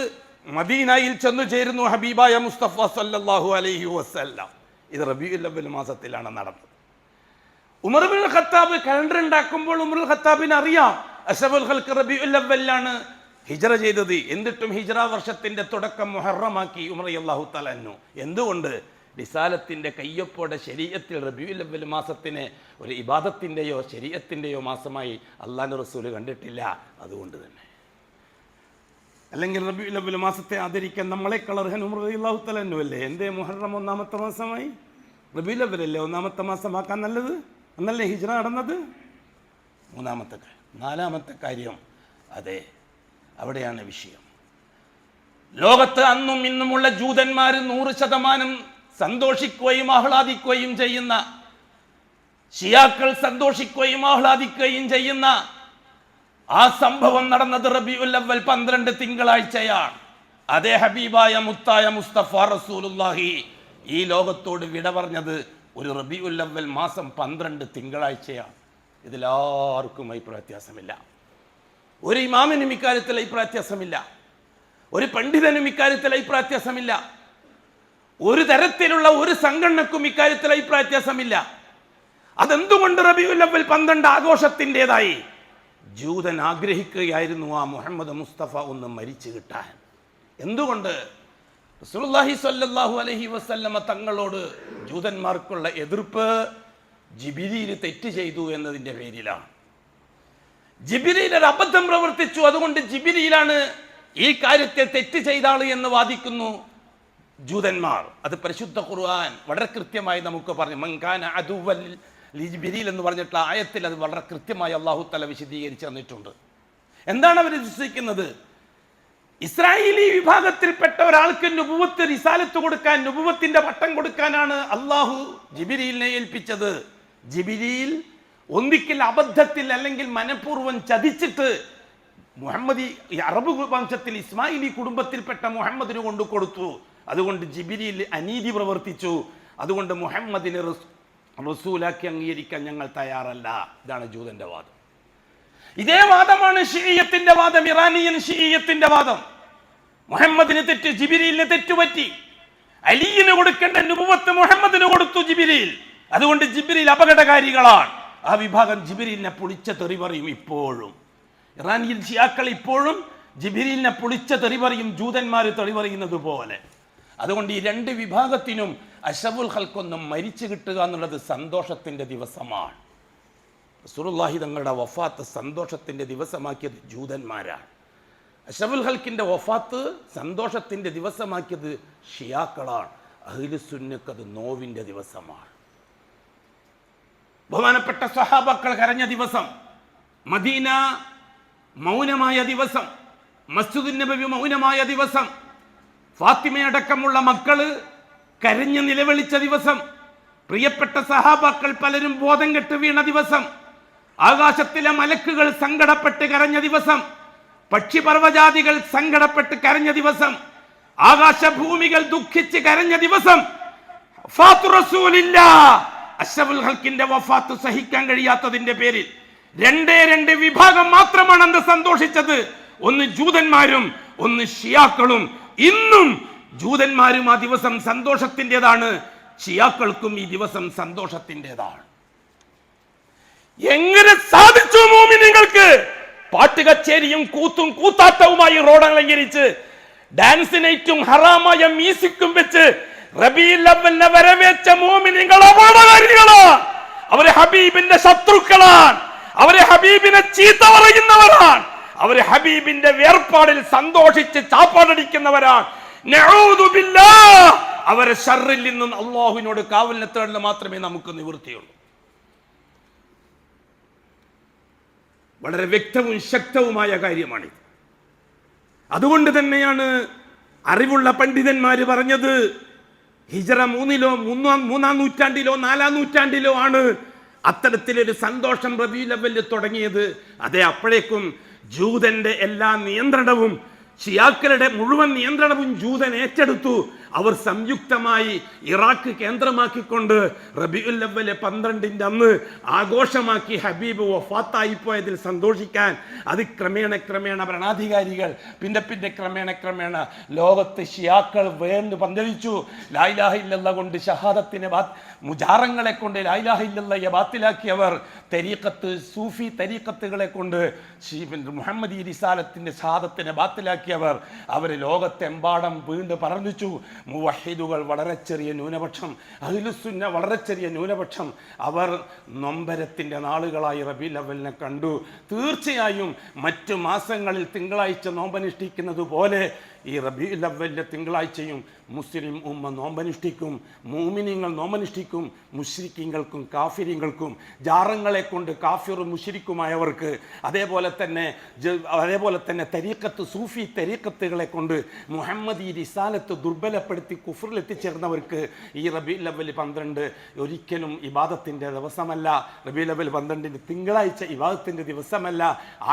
മദീനയിൽ ചെന്നു ചേരുന്നു ഹബീബായ മുസ്തഫ സല്ലല്ലാഹു അലൈഹി വസല്ലം. ഇത് റബീഉൽ അവ്വൽ മാസത്തിലാണ് നടന്നത്. ഉമർ ഇബ്നുൽ ഖത്താബ് കലണ്ടർ ഉണ്ടാക്കുമ്പോൾ ഉമറുൽ ഖത്താബിന് അറിയാം അഷ്റഫുൽ ഖൽഖ് റബീഉൽ അവ്വലിലാണ് ഹിജ്റ ചെയ്തത്. എന്നിട്ടും ഹിജ്റ വർഷത്തിന്റെ തുടക്കം മുഹറമാക്കി ഉമർ റളിയല്ലാഹു തആല അൻഹു. എന്തുകൊണ്ട്? റിസാലത്തിന്റെ കയ്യൊപ്പോടെ ശരീഅത്തിൽ റബീഉൽ അവ്വൽ മാസത്തിനെ ഒരു ഇബാദത്തിന്റെയോ ശരീഅത്തിന്റെയോ മാസമായി അല്ലാഹുവിന്റെ റസൂൽ കണ്ടിട്ടില്ല. അതുകൊണ്ട് തന്നെ. അല്ലെങ്കിൽ റബീഉൽ അവ്വൽ മാസത്തെ ആദരിക്കാൻ നമ്മളെക്കാൾ അർഹൻ ഉമർ റളിയല്ലാഹു തആല അൻഹു അല്ലേ? എന്തേ മുഹറം 1-ാമത്തെ മാസമായി? റബീഉൽ അവ്വൽ അല്ലേ 1-ാമത്തെ മാസമാക്കാൻ നല്ലത്? എന്നല്ലേ ഹിജ്റ നടന്നത്? 4-ാമത്തെ കാര്യം, അതെ, അവിടെയാണ് വിഷയം. ലോകത്ത് അന്നും ഇന്നുമുള്ള ജൂതന്മാർ 100% സന്തോഷിക്കുകയും ആഹ്ലാദിക്കുകയും ചെയ്യുന്ന, ഷിയാക്കൾ സന്തോഷിക്കുകയും ആഹ്ലാദിക്കുകയും ചെയ്യുന്ന ആ സംഭവം നടന്നത് റബീഉൽ അവ്വൽ 12 തിങ്കളാഴ്ചയാണ്. അതേ ഹബീബായ മുത്തായ മുസ്തഫ റസൂലുള്ളാഹി ഈ ലോകത്തോട് വിട പറഞ്ഞത് ഒരു റബീഉൽ അവ്വൽ മാസം 12 തിങ്കളാഴ്ചയാണ്. ഇതിലാർക്കും അഭിപ്രായ വ്യത്യാസമില്ല. ഒരു ഇമാമിനും ഇക്കാര്യത്തിൽ അഭിപ്രായ വ്യത്യാസമില്ല. ഒരു പണ്ഡിതനും ഇക്കാര്യത്തിൽ അഭിപ്രായ വ്യത്യാസമില്ല. ഒരു തരത്തിലുള്ള ഒരു സംഘടനക്കും ഇക്കാര്യത്തിൽ അഭിപ്രായ വ്യത്യാസമില്ല. അതെന്തുകൊണ്ട് റബീഉൽ അവ്വൽ 12 ആഘോഷത്തിൻ്റെതായി? ജൂതൻ ആഗ്രഹിക്കുകയായിരുന്നു ആ മുഹമ്മദ് മുസ്തഫ ഒന്ന് മരിച്ചു കിട്ടാൻ. എന്തുകൊണ്ട്? റസൂലുള്ളാഹി സ്വല്ലല്ലാഹു അലൈഹി വസല്ലമ തങ്ങളോട് ജൂതന്മാർക്കുള്ള എതിർപ്പ് ജിബ്രീൽ തെറ്റ് ചെയ്തു എന്നതിൻ്റെ പേരിലാണ്. ജിബ്രീൽ ഒരു അബദ്ധം പ്രവർത്തിച്ചു, അതുകൊണ്ട് ജിബ്രീലാണ് ഈ കാര്യത്തെ തെറ്റ് ചെയ്ത ആൾ എന്ന് വാദിക്കുന്നു ജൂതന്മാർ. അത് പരിശുദ്ധ ഖുർആൻ വളരെ കൃത്യമായി നമുക്ക് പറഞ്ഞു. മൻ കാന അദുവ്വൻ ലിജിബ്രീൽ എന്ന് പറഞ്ഞിട്ടുള്ള ആയത്തിൽ അത് വളരെ കൃത്യമായി അല്ലാഹു തആല വിശദീകരിച്ചു തന്നിട്ടുണ്ട്. എന്താണ് അവർ വിശ്വസിക്കുന്നത്? ഇസ്രായേലി വിഭാഗത്തിൽപ്പെട്ട ഒരാൾക്ക് നുബുവത്ത് റിസാലത്ത് കൊടുക്കാൻ, നുബുവത്തിന്റെ പട്ടം കൊടുക്കാനാണ് അള്ളാഹു ജിബ്രീലിനെ ഏൽപ്പിച്ചത്. ജിബ്രീൽ ഒന്നിക്കൽ അബദ്ധത്തിൽ അല്ലെങ്കിൽ മനഃപൂർവ്വം ചതിച്ചിട്ട് മുഹമ്മദി അറബ് വംശത്തിൽ ഇസ്മായിലി കുടുംബത്തിൽപ്പെട്ട മുഹമ്മദിന് കൊണ്ടു കൊടുത്തു. അതുകൊണ്ട് ജിബ്രീൽ അനീതി പ്രവർത്തിച്ചു. അതുകൊണ്ട് മുഹമ്മദിനെ റസൂലാക്കി അംഗീകരിക്കാൻ ഞങ്ങൾ തയ്യാറല്ല. ഇതാണ് ജൂതന്റെ വാദം. ഇതേ വാദമാണ് ഷിഈയത്തിന്റെ വാദം, ഇറാനിയൻ ഷിഈയത്തിന്റെ വാദം. മുഹമ്മദിന് തെറ്റ്, ജിബ്രീലിന് തെറ്റുപറ്റി. അലിയിന് കൊടുക്കേണ്ട നുബുവത്ത് മുഹമ്മദിന് കൊടുത്തു ജിബ്രീൽ. അതുകൊണ്ട് ജിബ്രീൽ അപകടകാരികളാണ്. ആ വിഭാഗം ജിബ്രീലിനെ പൊളിച്ച തെറി പറയും. ഇപ്പോഴും ഇറാനിയൻ ഷിയാക്കൾ ഇപ്പോഴും ജിബ്രീലിനെ പൊളിച്ച തെറി പറയും, ജൂതന്മാർ തെറി പറയുന്നത് പോലെ. അതുകൊണ്ട് ഈ 2 വിഭാഗത്തിനും അഷ്റഫുൽ ഖൽഖൊന്നും മരിച്ചു കിട്ടുക എന്നുള്ളത് സന്തോഷത്തിന്റെ ദിവസമാണ്. റസൂലുള്ളാഹി തങ്ങളുടെ വഫാത്ത് സന്തോഷത്തിന്റെ ദിവസമാക്കിയത് ജൂതന്മാരാണ്. അഷ്റഫുൽ ഖൽഖിന്റെ വഫാത്ത് സന്തോഷത്തിന്റെ ദിവസമാക്കിയത് ഷിയാക്കളാണ്. അഹ്ലുസുന്നക്ക് അത് നോവിന്റെ ദിവസമാണ്. ബഹുമാനപ്പെട്ട സ്വഹാബാക്കൾ കരഞ്ഞ ദിവസം, മദീന മൗനമായ ദിവസം, മസ്ജിദുൻ നബവി മൗനമായ ദിവസം, ഫാത്തിമയടക്കമുള്ള മക്കള് കരഞ്ഞ് നിലവിളിച്ച ദിവസം, പ്രിയപ്പെട്ട സഹാബാക്കൾ പലരും ബോധം കെട്ട് വീണ ദിവസം, ആകാശത്തിലെ മലക്കുകൾ സങ്കടപ്പെട്ട് കരഞ്ഞ ദിവസം, പക്ഷിപർവ്വജാതികൾ സങ്കടപ്പെട്ട് കരഞ്ഞ ദിവസം, ആകാശഭൂമികൾ ദുഃഖിച്ച് കരഞ്ഞ ദിവസം, അഷ്റഫുൽ ഖൽഖിന്റെ വഫാത്ത് സഹിക്കാൻ കഴിയാത്തതിന്റെ പേരിൽ 2 വിഭാഗം മാത്രമാണ് അന്ന് സന്തോഷിച്ചത്. ഒന്ന് ജൂതന്മാരും ഒന്ന് ഷിയാക്കളും. ഇന്നും ജൂതന്മാരും ആ ദിവസം സന്തോഷത്തിൻ്റെതാണ്, ഷിയാക്കൾക്കും ഈ ദിവസം സന്തോഷത്തിൻ്റെതാണ്. എങ്ങനെ സാധിച്ചു മോമിനീങ്ങൾക്ക്? പാട്ട് കച്ചേരിയും കൂത്തും കൂത്താട്ടവുമായി റോഡ് അലങ്കരിച്ച് ഡാൻസ് നൈറ്റും ഹറാമായ മ്യൂസിക്കും വെച്ച് റബീഉൽ അവ്വലിനെ വരവേറ്റ മോമിനീങ്ങൾ അപകടകാരികളാണ്. അവരെ ഹബീബിന്റെ ശത്രുക്കളാണ്. അവരെ ഹബീബിനെ ചീത്ത പറയുന്നവരാണ്. അവരെ ഹബീബിന്റെ വേർപാടിൽ സന്തോഷിച്ച് ചാപ്പാടടിക്കുന്നവരാണ്. നഊദു ബില്ലാഹ്. അവരെ ശർറിൽ നിന്നും അല്ലാഹുവിനോട് കാവലിനെ തേടൽ മാത്രമേ നമുക്ക് നിവൃത്തിയുള്ളൂ. വളരെ വ്യക്തവും ശക്തവുമായ കാര്യമാണിത്. അതുകൊണ്ട് തന്നെയാണ് അറിവുള്ള പണ്ഡിതന്മാർ പറഞ്ഞത് ഹിജറ 3-3 നൂറ്റാണ്ടിലോ 4 നൂറ്റാണ്ടിലോ ആണ് അത്തരത്തിലൊരു സന്തോഷം റബീഉൽ അവ്വലിൽ തുടങ്ങിയത്. അതെ, അപ്പോഴേക്കും ജൂതന്റെ എല്ലാ നിയന്ത്രണവും, ഷിയാക്കളുടെ മുഴുവൻ നിയന്ത്രണവും ജൂതൻ ഏറ്റെടുത്തു. അവർ സംയുക്തമായി ഇറാഖ് കേന്ദ്രമാക്കിക്കൊണ്ട് റബീഉൽ അവ്വൽ 12 അന്ന് ആഘോഷമാക്കി. ഹബീബ് വഫാത്തായിപ്പോയതിൽ സന്തോഷിക്കാൻ അത് ക്രമേണ ഭരണാധികാരികൾ പിന്നെ ക്രമേണ ലോകത്ത് ഷിയാക്കൾ വേർന്ന് പന്തലിച്ചു. ലാ ഇലാഹ ഇല്ലല്ലാഹ് കൊണ്ട് ഷഹാദത്തിനെ മുജാറങ്ങളെ കൊണ്ട് ലാ ഇലാഹ ഇല്ലല്ലാഹയെ ബാത്തിലാക്കിയവർ, തരീഖത്ത് സൂഫി തരീഖത്തുകളെ കൊണ്ട് മുഹമ്മദി റിസാലത്തിന്റെ ഷഹാദത്തിനെ ബാത്തിലാക്കിയവർ, അവർ ലോകത്തെമ്പാടും വീണ്ടും പറഞ്ഞിച്ചു. മുവഹിദുകൾ വളരെ ചെറിയ ന്യൂനപക്ഷം, അഹ്ലുസുന്ന വളരെ ചെറിയ ന്യൂനപക്ഷം, അവർ നൊമ്പരത്തിൻ്റെ നാളുകളായി റബീഉൽ അവ്വലിനെ കണ്ടു. തീർച്ചയായും മറ്റു മാസങ്ങളിൽ തിങ്കളാഴ്ച നോമ്പനുഷ്ഠിക്കുന്നത് പോലെ ഈ റബീഉൽ അവ്വലിലെ തിങ്കളാഴ്ചയും മുസ്ലിം ഉമ്മ നോമ്പനുഷ്ഠിക്കും, മുഅ്മിനീങ്ങൾ നോമ്പനുഷ്ഠിക്കും. മുശ്രിക്കീങ്ങൾക്കും കാഫിരീങ്ങൾക്കും, ജാറങ്ങളെ കൊണ്ട് കാഫിറും മുശ്രിക്കുമായവർക്ക്, അതേപോലെ തന്നെ തരീഖത്ത് സൂഫി തരീഖത്തുകളെ കൊണ്ട് മുഹമ്മദി റിസാലത്ത് ദുർബലപ്പെടുത്തി കുഫറിൽ എത്തിച്ചേർന്നവർക്ക് ഈ റബീഉൽ അവ്വൽ 12 ഒരിക്കലും ഇബാദത്തിൻ്റെ ദിവസമല്ല. റബീഉൽ അവ്വൽ 12 തിങ്കളാഴ്ച ഇബാദത്തിൻ്റെ ദിവസമല്ല,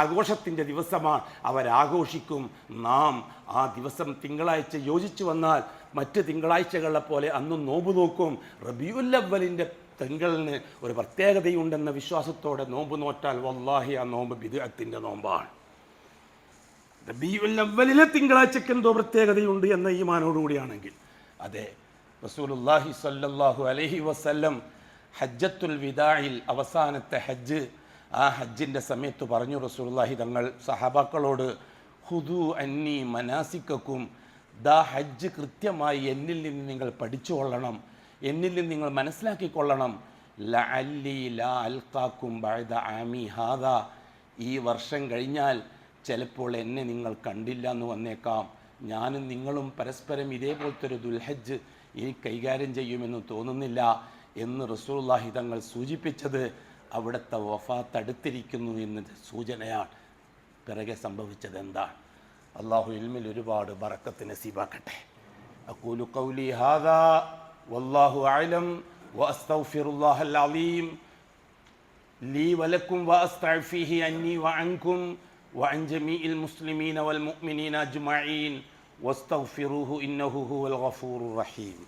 ആഘോഷത്തിൻ്റെ ദിവസമാണ്. അവരാഘോഷിക്കും. നാം ആ ദിവസം തിങ്കളാഴ്ച യോജിച്ചു വന്നാൽ മറ്റ് തിങ്കളാഴ്ചകളെ പോലെ അന്ന് നോമ്പ് നോക്കും. റബീഉൽ അവ്വലിൻ്റെ തിങ്കളിന് ഒരു പ്രത്യേകതയുണ്ടെന്ന വിശ്വാസത്തോടെ നോമ്പ് നോറ്റാൽ വല്ലാഹി ആ നോമ്പ് ബിദ്അത്തിന്റെ നോമ്പാണ്. റബീഉൽ അവ്വലിലെ തിങ്കളാഴ്ചക്ക് എന്തോ പ്രത്യേകതയുണ്ട് എന്ന ഈമാനോടുകൂടിയാണെങ്കിൽ, അതെ, റസൂലുള്ളാഹി സ്വല്ലല്ലാഹു അലൈഹി വസല്ലം ഹജ്ജത്തുൽ വിദാഇൽ അവസാനത്തെ ഹജ്ജ്, ആ ഹജ്ജിൻ്റെ സമയത്ത് പറഞ്ഞു റസൂലുള്ളാഹി തങ്ങൾ സഹാബാക്കളോട്, ഹുദു അന്നി മനാസിക്കക്കും, ദാ ഹജ്ജ് കൃത്യമായി എന്നിൽ നിന്ന് നിങ്ങൾ പഠിച്ചുകൊള്ളണം, എന്നിൽ നിന്ന് നിങ്ങൾ മനസ്സിലാക്കിക്കൊള്ളണം. ലഅല്ലി ലാ അൽഖാക്കും ബഅദ ആമി ഹാദാ, ഈ വർഷം കഴിഞ്ഞാൽ ചിലപ്പോൾ എന്നെ നിങ്ങൾ കണ്ടില്ല എന്ന് വന്നേക്കാം. ഞാനും നിങ്ങളും പരസ്പരം ഇതേപോലത്തെ ഒരു ദുൽഹജ്ജ് ഈ കൈകാര്യം ചെയ്യുമെന്ന് തോന്നുന്നില്ല എന്ന് റസൂലുള്ളാഹി തങ്ങൾ സൂചിപ്പിച്ചത് അവിടുത്തെ വഫാത്ത് അടുത്തിരിക്കുന്നു എന്നത് സൂചനയാണ്. പിറകെ സംഭവിച്ചത് എന്താണ്? അള്ളാഹു ഇൽമിൽ ഒരുപാട് ബറക്കത്ത് നസീബാക്കട്ടെ. അഖൂലു ഖൗലി ഹാദാ വല്ലാഹു അഅലം വഅസ്തഗ്ഫിറുല്ലാഹൽ അലീം ലീ വലക്കും വഅസ്തഗ്ഫിഹി അന്നി വഅൻകും വഅൻ ജമീഇൽ മുസ്ലിമീന വൽ മുഅ്മിനീന അജ്മഈൻ വസ്തഗ്ഫിറൂഹു ഇന്നഹു ഹുവൽ ഗഫൂറുർ റഹീം.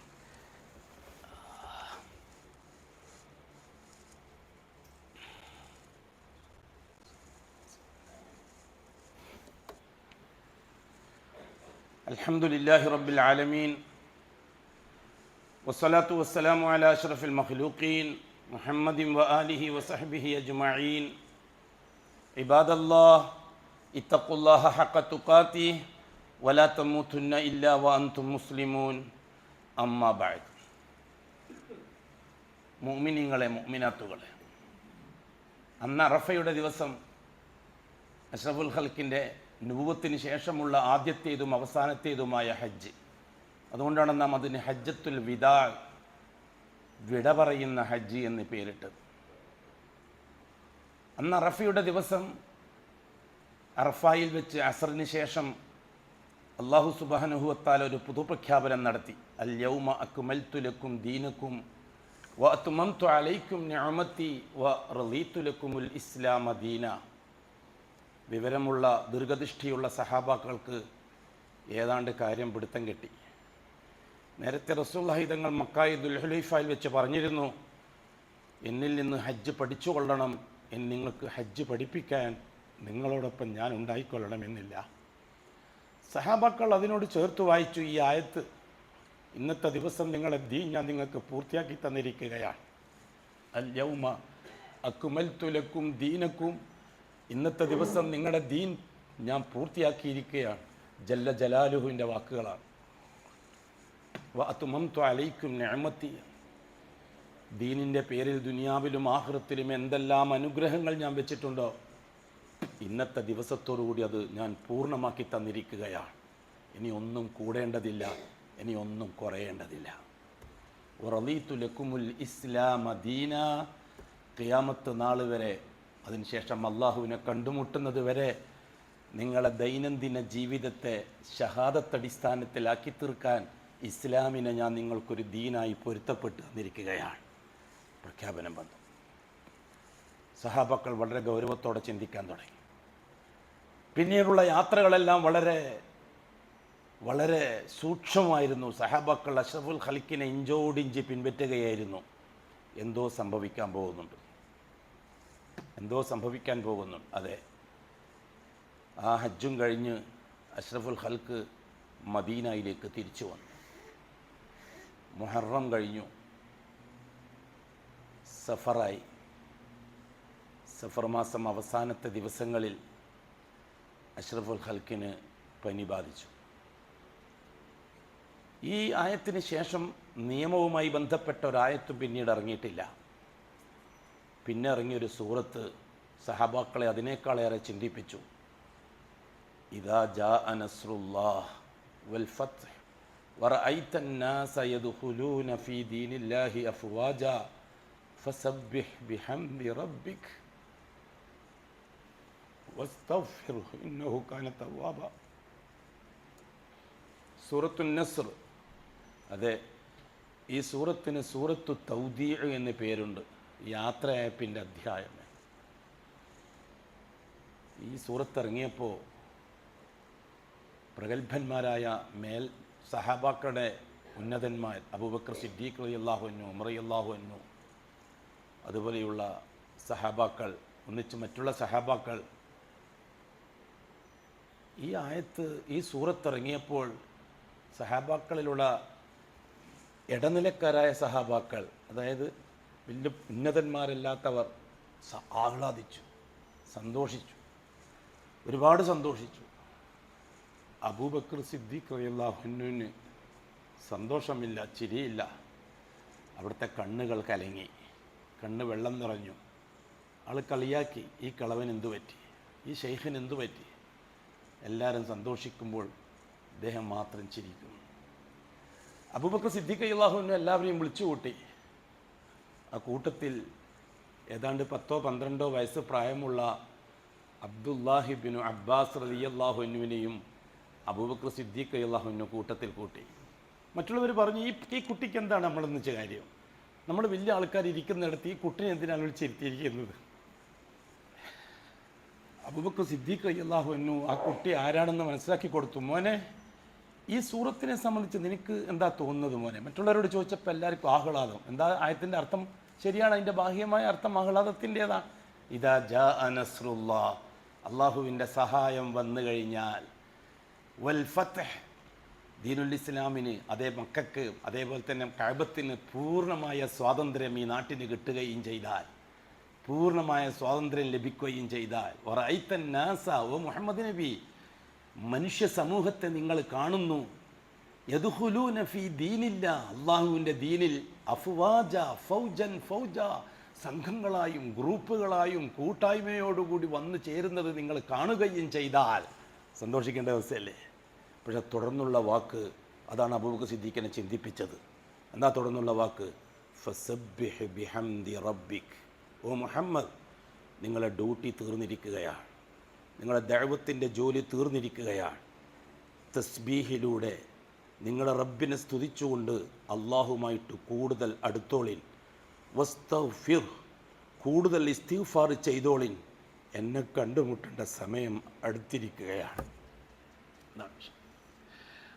അൽഹംദുലില്ലാഹി റബ്ബിൽ ആലമീൻ വസ്സലാത്തു വസ്സലാമു അലാ അഷ്റഫിൽ മഖ്ലൂഖീൻ മുഹമ്മദിൻ വആലിഹി വസഹ്ബിഹി അജ്മഈൻ. ഇബാദല്ലാഹ് ഇത്തഖുല്ലാഹ ഹഖ തുഖാതിഹി വലാ തമൂതുന്ന ഇല്ലാ വഅൻതും മുസ്ലിമൂൻ. അമ്മാ ബഅദ്. മുഅ്മിനീങ്ങളെ, മുഅ്മിനാത്തുകളെ, അന്ന് അറഫയുടെ ദിവസം അഷ്റഫുൽ ഖൽക്കിൻ്റെ നുബുവത്തിന് ശേഷമുള്ള ആദ്യത്തേതും അവസാനത്തേതുമായ ഹജ്ജ്. അതുകൊണ്ടാണ് നാം അതിന് ഹജ്ജത്തുൽ വിദാ, വിട പറയുന്ന ഹജ്ജ് എന്ന് പേരിട്ടത്. അന്ന് അറഫയുടെ ദിവസം അറഫായിൽ വെച്ച് അസറിന് ശേഷം അല്ലാഹു സുബ്ഹാനഹു വതആല ഒരു പൊതുപ്രഖ്യാപനം നടത്തി. അൽ യൗമ അക്മൽതു ലക്കും ദീനക്കും വ അത്മംതു അലൈക്കും നിഅമതി വ റളീതു ലക്കുമുൽ ഇസ്ലാമ ദീന. വിവരമുള്ള ദീർഘദൃഷ്ടിയുള്ള സഹാബാക്കൾക്ക് ഏതാണ്ട് കാര്യം പിടുത്തം കെട്ടി. നേരത്തെ റസൂലുള്ളാഹി തങ്ങൾ മക്കായി ദുൽഹുലൈഫയിൽ വെച്ച് പറഞ്ഞിരുന്നു, എന്നിൽ നിന്ന് ഹജ്ജ് പഠിച്ചുകൊള്ളണം, നിങ്ങൾക്ക് ഹജ്ജ് പഠിപ്പിക്കാൻ നിങ്ങളോടൊപ്പം ഞാൻ ഉണ്ടായിക്കൊള്ളണമെന്നില്ല. സഹാബാക്കൾ അതിനോട് ചേർത്ത് വായിച്ചു ഈ ആയത്ത്. ഇന്നത്തെ ദിവസം നിങ്ങളെ ദീൻ ഞാൻ നിങ്ങൾക്ക് പൂർത്തിയാക്കി തന്നിരിക്കുകയാണ്. അൽ യൗമ അക്മൽതു ലക്കും ദീനക്കും, ഇന്നത്തെ ദിവസം നിങ്ങളുടെ ദീൻ ഞാൻ പൂർത്തിയാക്കിയിരിക്കുകയാണ്. ജല്ല ജലാലുഹുവിൻ്റെ വാക്കുകളാണ്. വ അത്മംതു അലൈക്കും നിഅമതി, ദീനിൻ്റെ പേരിൽ ദുനിയാവിലും ആഖിറത്തിലും എന്തെല്ലാം അനുഗ്രഹങ്ങൾ ഞാൻ വെച്ചിട്ടുണ്ടോ, ഇന്നത്തെ ദിവസത്തോടുകൂടി അത് ഞാൻ പൂർണ്ണമാക്കി തന്നിരിക്കുകയാണ്. ഇനി ഒന്നും കൂടേണ്ടതില്ല, ഇനി ഒന്നും കുറയേണ്ടതില്ല. വറളീതു ലക്കുമുൽ ഇസ്ലാമ ദീന, ഖിയാമത്ത് നാൾ വരെ അതിനുശേഷം അള്ളാഹുവിനെ കണ്ടുമുട്ടുന്നത് വരെ നിങ്ങളെ ദൈനംദിന ജീവിതത്തെ ഷഹാദത്തടിസ്ഥാനത്തിലാക്കി തീർക്കാൻ ഇസ്ലാമിനെ ഞാൻ നിങ്ങൾക്കൊരു ദീനായി പൊരുത്തപ്പെട്ട് തന്നിരിക്കുകയാണ്. പ്രഖ്യാപനം വന്നു. സഹാബാക്കൾ വളരെ ഗൗരവത്തോടെ ചിന്തിക്കാൻ തുടങ്ങി. പിന്നീടുള്ള യാത്രകളെല്ലാം വളരെ വളരെ സൂക്ഷ്മമായിരുന്നു. സഹാബാക്കൾ അഷ്റഫുൽ ഖൽക്കിനെ ഇഞ്ചോടിഞ്ച് പിൻപറ്റുകയായിരുന്നു. എന്തോ സംഭവിക്കാൻ പോകുന്നുണ്ട്, എന്തോ സംഭവിക്കാൻ പോകുന്നുണ്ട്. അതെ, ആ ഹജ്ജും കഴിഞ്ഞ് അഷ്റഫുൽ ഖൽക്ക് മദീനയിലേക്ക് തിരിച്ചു വന്നു. മുഹറം കഴിഞ്ഞു, സഫറായി. സഫർ മാസം അവസാനത്തെ ദിവസങ്ങളിൽ അഷ്റഫുൽ ഖൽക്കിന് പനി ബാധിച്ചു. ഈ ആയത്തിന് ശേഷം നിയമവുമായി ബന്ധപ്പെട്ട ഒരായത്തും പിന്നീട് ഇറങ്ങിയിട്ടില്ല. പിന്നെ ഇറങ്ങിയൊരു സൂറത്ത് സഹാബാക്കളെ അതിനേക്കാളേറെ ചിന്തിപ്പിച്ചു. ഇദാ ജാഅ നസ്റുല്ലാഹ് വൽ ഫത്ഹ് വറഅയ്ത അന്നാസ യദ്ഖുലൂന ഫീ ദീനില്ലാഹി അഫ്വാജാ ഫസബ്ബിഹ് ബിഹംദി റബ്ബിക് വസ്തഗ്ഫിർഹു ഇന്നഹു കാന തവ്വാബാ. സൂറത്തുൻ നസ്ർ. അതെ, ഈ സൂറത്തിന് സൂറത്തു തൗദീഅ് എന്ന് പേരുണ്ട്. യാത്രയപ്പിൻ്റെ അധ്യായം. ഈ സൂറത്ത് ഇറങ്ങിയപ്പോൾ പ്രഗത്ഭന്മാരായ സഹാബാക്കളുടെ ഉന്നതന്മാർ അബൂബക്കർ സിദ്ദീഖ് റളിയല്ലാഹു അൻഹു, ഉമർ റളിയല്ലാഹു അൻഹു, അതുപോലെയുള്ള സഹാബാക്കൾ, ഒന്നിച്ച് മറ്റുള്ള സഹാബാക്കൾ ഈ ഈ സൂറത്ത് ഇറങ്ങിയപ്പോൾ സഹാബാക്കളിലുള്ള ഇടനിലക്കാരായ സഹാബാക്കൾ, അതായത് വലിയ ഉന്നതന്മാരല്ലാത്തവർ ആഹ്ലാദിച്ചു, സന്തോഷിച്ചു, ഒരുപാട് സന്തോഷിച്ചു. അബൂബക്കർ സിദ്ദീഖ് റളിയല്ലാഹു അൻഹുവിന് സന്തോഷമില്ല, ചിരിയില്ല. അവിടുത്തെ കണ്ണുകൾ കലങ്ങി, കണ്ണ് വെള്ളം നിറഞ്ഞു. ആൾ കളിയാക്കി, ഈ കളവൻ എന്തു പറ്റി, ഈ ഷെയ്ഖിന് എന്തു പറ്റി. എല്ലാവരും സന്തോഷിക്കുമ്പോൾ അദ്ദേഹം മാത്രം ചിരിക്കുന്നു. അബൂബക്കർ സിദ്ദീഖ് റളിയല്ലാഹു അൻഹു എല്ലാവരെയും വിളിച്ചു കൂട്ടി. ആ കൂട്ടത്തിൽ ഏതാണ്ട് 10-12 വയസ്സ് പ്രായമുള്ള അബ്ദുല്ലാഹി ബിൻ അബ്ബാസ് റളിയല്ലാഹു അൻഹുവിനെയും അബൂബക്കർ സിദ്ദീഖ് റളിയല്ലാഹു അൻഹു കൂട്ടത്തിൽ കൂട്ടി. മറ്റുള്ളവർ പറഞ്ഞു, ഈ കുട്ടിക്ക് എന്താണ് നമ്മളെന്ന് വെച്ച കാര്യം, നമ്മൾ വലിയ ആൾക്കാർ ഇരിക്കുന്നിടത്ത് ഈ കുട്ടിനെ എന്തിനാണ് വിളിച്ചിരുത്തിയിരിക്കുന്നത്. അബൂബക്കർ സിദ്ദീഖ് റളിയല്ലാഹു അൻഹു ആ കുട്ടി ആരാണെന്ന് മനസ്സിലാക്കി കൊടുത്തു. മോനെ, ഈ സൂറത്തിനെ സംബന്ധിച്ച് നിനക്ക് എന്താ തോന്നുന്നത് മോനെ? മറ്റുള്ളവരോട് ചോദിച്ചപ്പോൾ എല്ലാവർക്കും ആഹ്ലാദം. എന്താ ആയത്തിൻ്റെ അർത്ഥം? ശരിയാണ്, അതിൻ്റെ ബാഹ്യമായ അർത്ഥം ആഹ്ലാദത്തിൻ്റെതാണ്. ഇദാ ജാഅ നസ്റുല്ലാഹ്, അള്ളാഹുവിൻ്റെ സഹായം വന്നു കഴിഞ്ഞാൽ, വൽ ഫത്ഹ്, ദീനുൽ ഇസ്ലാമിന്, അതേ മക്കൾക്ക്, അതേപോലെ തന്നെ കഅബത്തിന് പൂർണ്ണമായ സ്വാതന്ത്ര്യം ഈ നാട്ടിന് കിട്ടുകയും ചെയ്താൽ, പൂർണ്ണമായ സ്വാതന്ത്ര്യം ലഭിക്കുകയും ചെയ്താൽ, വറഅയ്ത നാസ, ഓ മുഹമ്മദ് നബി, മനുഷ്യ സമൂഹത്തെ നിങ്ങൾ കാണുന്നു, യദ്ഖുലൂന ഫീ ദീനില്ല, അള്ളാഹുവിൻ്റെ ദീനിൽ, അഫ്വാജ, ഫൗജൻ ഫൗജ, സംഘങ്ങളായും ഗ്രൂപ്പുകളായും കൂട്ടായ്മയോടുകൂടി വന്നു ചേരുന്നത് നിങ്ങൾ കാണുകയും ചെയ്താൽ സന്തോഷിക്കേണ്ട അവസ്ഥയല്ലേ. പക്ഷെ തുടർന്നുള്ള വാക്ക്, അതാണ് അബൂബക്കർ സിദ്ദീഖിനെ ചിന്തിപ്പിച്ചത്. എന്താ തുടർന്നുള്ള വാക്ക്? ഫസബ്ബിഹ് ബിഹംദി റബ്ബിക്, ഓ മുഹമ്മദ്, നിങ്ങളെ ഡ്യൂട്ടി തീർന്നിരിക്കുകയാണ്, നിങ്ങളുടെ ദഅവത്തിൻ്റെ ജോലി തീർന്നിരിക്കുകയാണ്. തസ്ബീഹിലൂടെ നിങ്ങളുടെ റബ്ബിനെ സ്തുതിച്ചുകൊണ്ട് അള്ളാഹുമായിട്ട് കൂടുതൽ അടുത്തോളിൻ. വസ്തഗ്ഫിർ, കൂടുതൽ ഇസ്തിഗ്ഫാർ ചെയ്തോളിൻ, എന്നെ കണ്ടുമുട്ടേണ്ട സമയം അടുത്തിരിക്കുകയാണ്.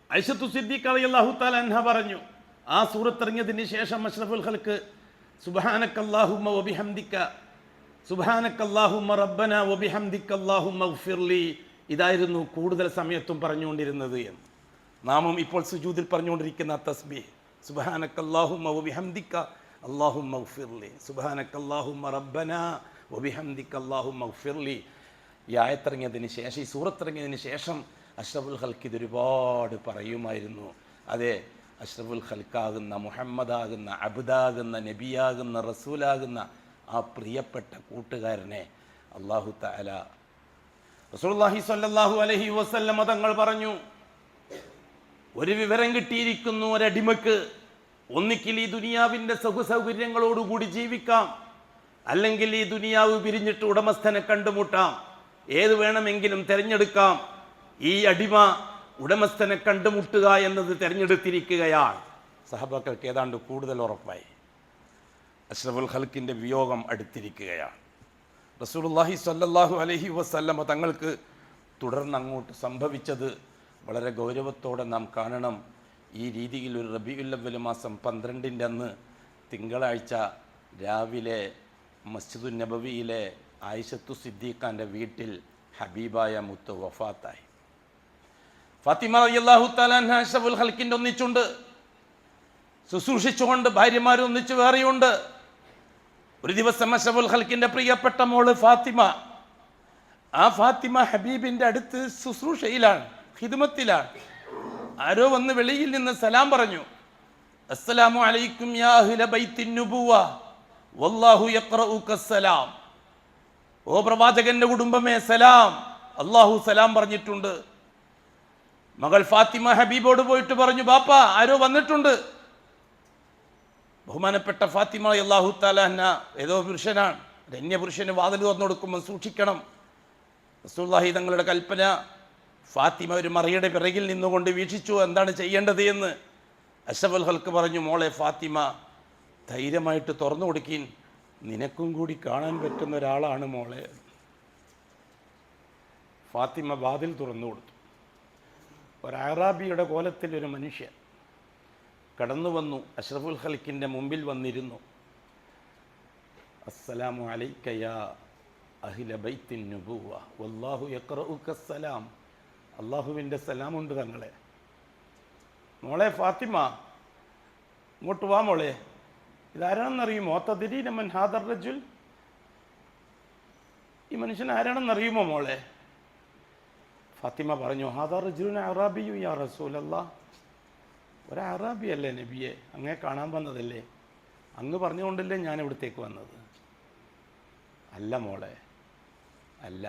ഐഷത്തു സിദ്ദീഖ റളിയല്ലാഹു തആല അൻഹ പറഞ്ഞു, ആ സൂറത്ത് ഇറങ്ങിയതിന് ശേഷം അഷ്റഫുൽ ഖൽക്ക് സുബ്ഹാനക്കല്ലാഹുമ്മ വബിഹംദിക, സുബ്ഹാനക്കല്ലാഹുമ്മ റബ്ബന വബിഹംദിക അല്ലാഹുമ്മഗ്ഫിർലി, ഇതായിരുന്നു കൂടുതൽ സമയത്തും പറഞ്ഞുകൊണ്ടിരുന്നത് എന്ന്. നാമും ഇപ്പോൾ സുജൂദിൽ പറഞ്ഞുകൊണ്ടിരിക്കുന്ന തസ്ബീഹ്, സുബ്ഹാനക്കല്ലാഹുമ്മ വബിഹംദിക അല്ലാഹുമ്മഗ്ഫിർലി, സുബ്ഹാനക്കല്ലാഹുമ്മ റബ്ബന വബിഹംദിക അല്ലാഹുമ്മഗ്ഫിർലി. ഈ ആയത്തിറങ്ങിയതിന് ശേഷം, ഈ സൂറത്തിറങ്ങിയതിന് ശേഷം അഷ്റഫുൽ ഖൽക്ക് ഇതൊരുപാട് പറയുമായിരുന്നു. അതെ, അഷ്റഫുൽ ഖൽക്കാകുന്ന, മുഹമ്മദാകുന്ന, അബ്ദാകുന്ന, നബിയാകുന്ന, റസൂലാകുന്ന ആ പ്രിയപ്പെട്ട കൂട്ടുകാരനെ അല്ലാഹു തആല, റസൂലുള്ളാഹി സ്വല്ലല്ലാഹു അലൈഹി വസല്ലം തങ്ങൾ പറഞ്ഞു, ഒരു വിവരം കിട്ടിയിരിക്കുന്നു ഒരടിമക്ക്, ഒന്നിക്കിൽ ഈ ദുനിയാവിൻ്റെ സുഖസൗകര്യങ്ങളോടുകൂടി ജീവിക്കാം, അല്ലെങ്കിൽ ഈ ദുനിയാവ് പിരിഞ്ഞിട്ട് ഉടമസ്ഥനെ കണ്ടുമുട്ടാം, ഏത് വേണമെങ്കിലും തിരഞ്ഞെടുക്കാം. ഈ അടിമ ഉടമസ്ഥനെ കണ്ടുമുട്ടുക എന്നത് തിരഞ്ഞെടുത്തിരിക്കുകയാണ്. സഹബാക്കൾക്ക് ഏതാണ്ട് കൂടുതൽ ഉറപ്പായി. അഷ്റഫുൽ ഖൽക്കിൻ്റെ വിയോഗം അടുത്തിരിക്കുകയാണ്. റസൂലുള്ളാഹി സ്വല്ലല്ലാഹു അലൈഹി വസല്ലമ തങ്ങൾക്ക് തുടർന്ന് അങ്ങോട്ട് സംഭവിച്ചത് വളരെ ഗൗരവത്തോടെ നാം കാണണം. ഈ രീതിയിൽ ഒരു റബീഉൽ അവ്വൽ മാസം 12 അന്ന് തിങ്കളാഴ്ച രാവിലെ മസ്ജിദുൻ നബവിയിലെ ആയിഷത്തു സിദ്ദീഖാൻ്റെ വീട്ടിൽ ഹബീബായ മുത്ത് വഫാത്തായി. ഫാത്തിമ റളിയല്ലാഹു തആല അൻഹ അഷ്റഫുൽ ഖൽക്കിൻ്റെ ഒന്നിച്ചുണ്ട്, ശുശ്രൂഷിച്ചുകൊണ്ട് ഭാര്യമാരൊന്നിച്ച് വേറെയുണ്ട്. ഒരു ദിവസം അഷ്റഫുൽ ഖൽക്കിൻ്റെ പ്രിയപ്പെട്ട മോള് ഫാത്തിമ, ആ ഫാത്തിമ ഹബീബിൻ്റെ അടുത്ത് ശുശ്രൂഷയിലാണ്, ഖിദ്മത്തിലാണ്. ആരോ വന്ന് വെളിയിൽ നിന്ന് സലാം പറഞ്ഞു. അസ്സലാമു അലൈക്കും യാ അഹ്ല ബൈത്തിൻ നുബുവ വല്ലാഹു യഖ്റഉക സലാം. ഓ പ്രവാചകന്റെ കുടുംബമേ സലാം, അല്ലാഹു സലാം പറഞ്ഞിട്ടുണ്ട്. മകൾ ഫാത്തിമ ഹബീബോട് പോയിട്ട് പറഞ്ഞു, ബാപ്പ ആരോ വന്നിട്ടുണ്ട്. ബഹുമാനപ്പെട്ട ഫാത്തിമ റളിയല്ലാഹു തആല അൻഹ ഏതോ പുരുഷനാണ്, അന്യപുരുഷന് വാതിൽ തുറന്നു കൊടുക്കുമ്പോൾ സൂക്ഷിക്കണം. റസൂലുള്ളാഹി തങ്ങളുടെ കൽപ്പന. ഫാത്തിമ ഒരു മറിയുടെ പിറകിൽ നിന്നുകൊണ്ട് വീക്ഷിച്ചു എന്താണ് ചെയ്യേണ്ടത് എന്ന്. അഷ്റഫുൽ ഖൽക്ക് പറഞ്ഞു, മോളെ ഫാത്തിമ ധൈര്യമായിട്ട് തുറന്നു കൊടുക്കീൻ, നിനക്കും കൂടി കാണാൻ പറ്റുന്ന ഒരാളാണ് മോളെ. ഫാത്തിമ വാതിൽ തുറന്നു കൊടുത്തു. ഒരു അറാബിയുടെ കോലത്തിൽ ഒരു മനുഷ്യൻ കടന്നു വന്നു, അഷ്റഫുൽ ഖൽക്കിൻ്റെ മുമ്പിൽ വന്നിരുന്നു. അസ്സലാമു അലൈക യാ അഹ്ല ബൈത്തിൻ നുബുവ വല്ലാഹു യഖ്റഉക സലാം. അള്ളാഹുവിൻ്റെ സലാമുണ്ട് തങ്ങളെ. മോളെ ഫാത്തിമ ഇങ്ങോട്ട് വാ മോളെ, ഇതാരാണെന്നറിയുമോ? തദ്രീന മൻ ഹാദർ റജുൽ, ഈ മനുഷ്യൻ ആരാണെന്നറിയുമോ മോളെ? ഫാത്തിമ പറഞ്ഞു, ഹാദർ റജുലുൻ അറാബിയു യാ റസൂലല്ലാഹ്. ഒരു അറാബി അല്ലേ നബിയെ, അങ്ങേ കാണാൻ വന്നതല്ലേ, അങ്ങ് പറഞ്ഞുകൊണ്ടല്ലേ ഞാൻ ഇവിടത്തേക്ക് വന്നത്. അല്ല മോളെ, അല്ല.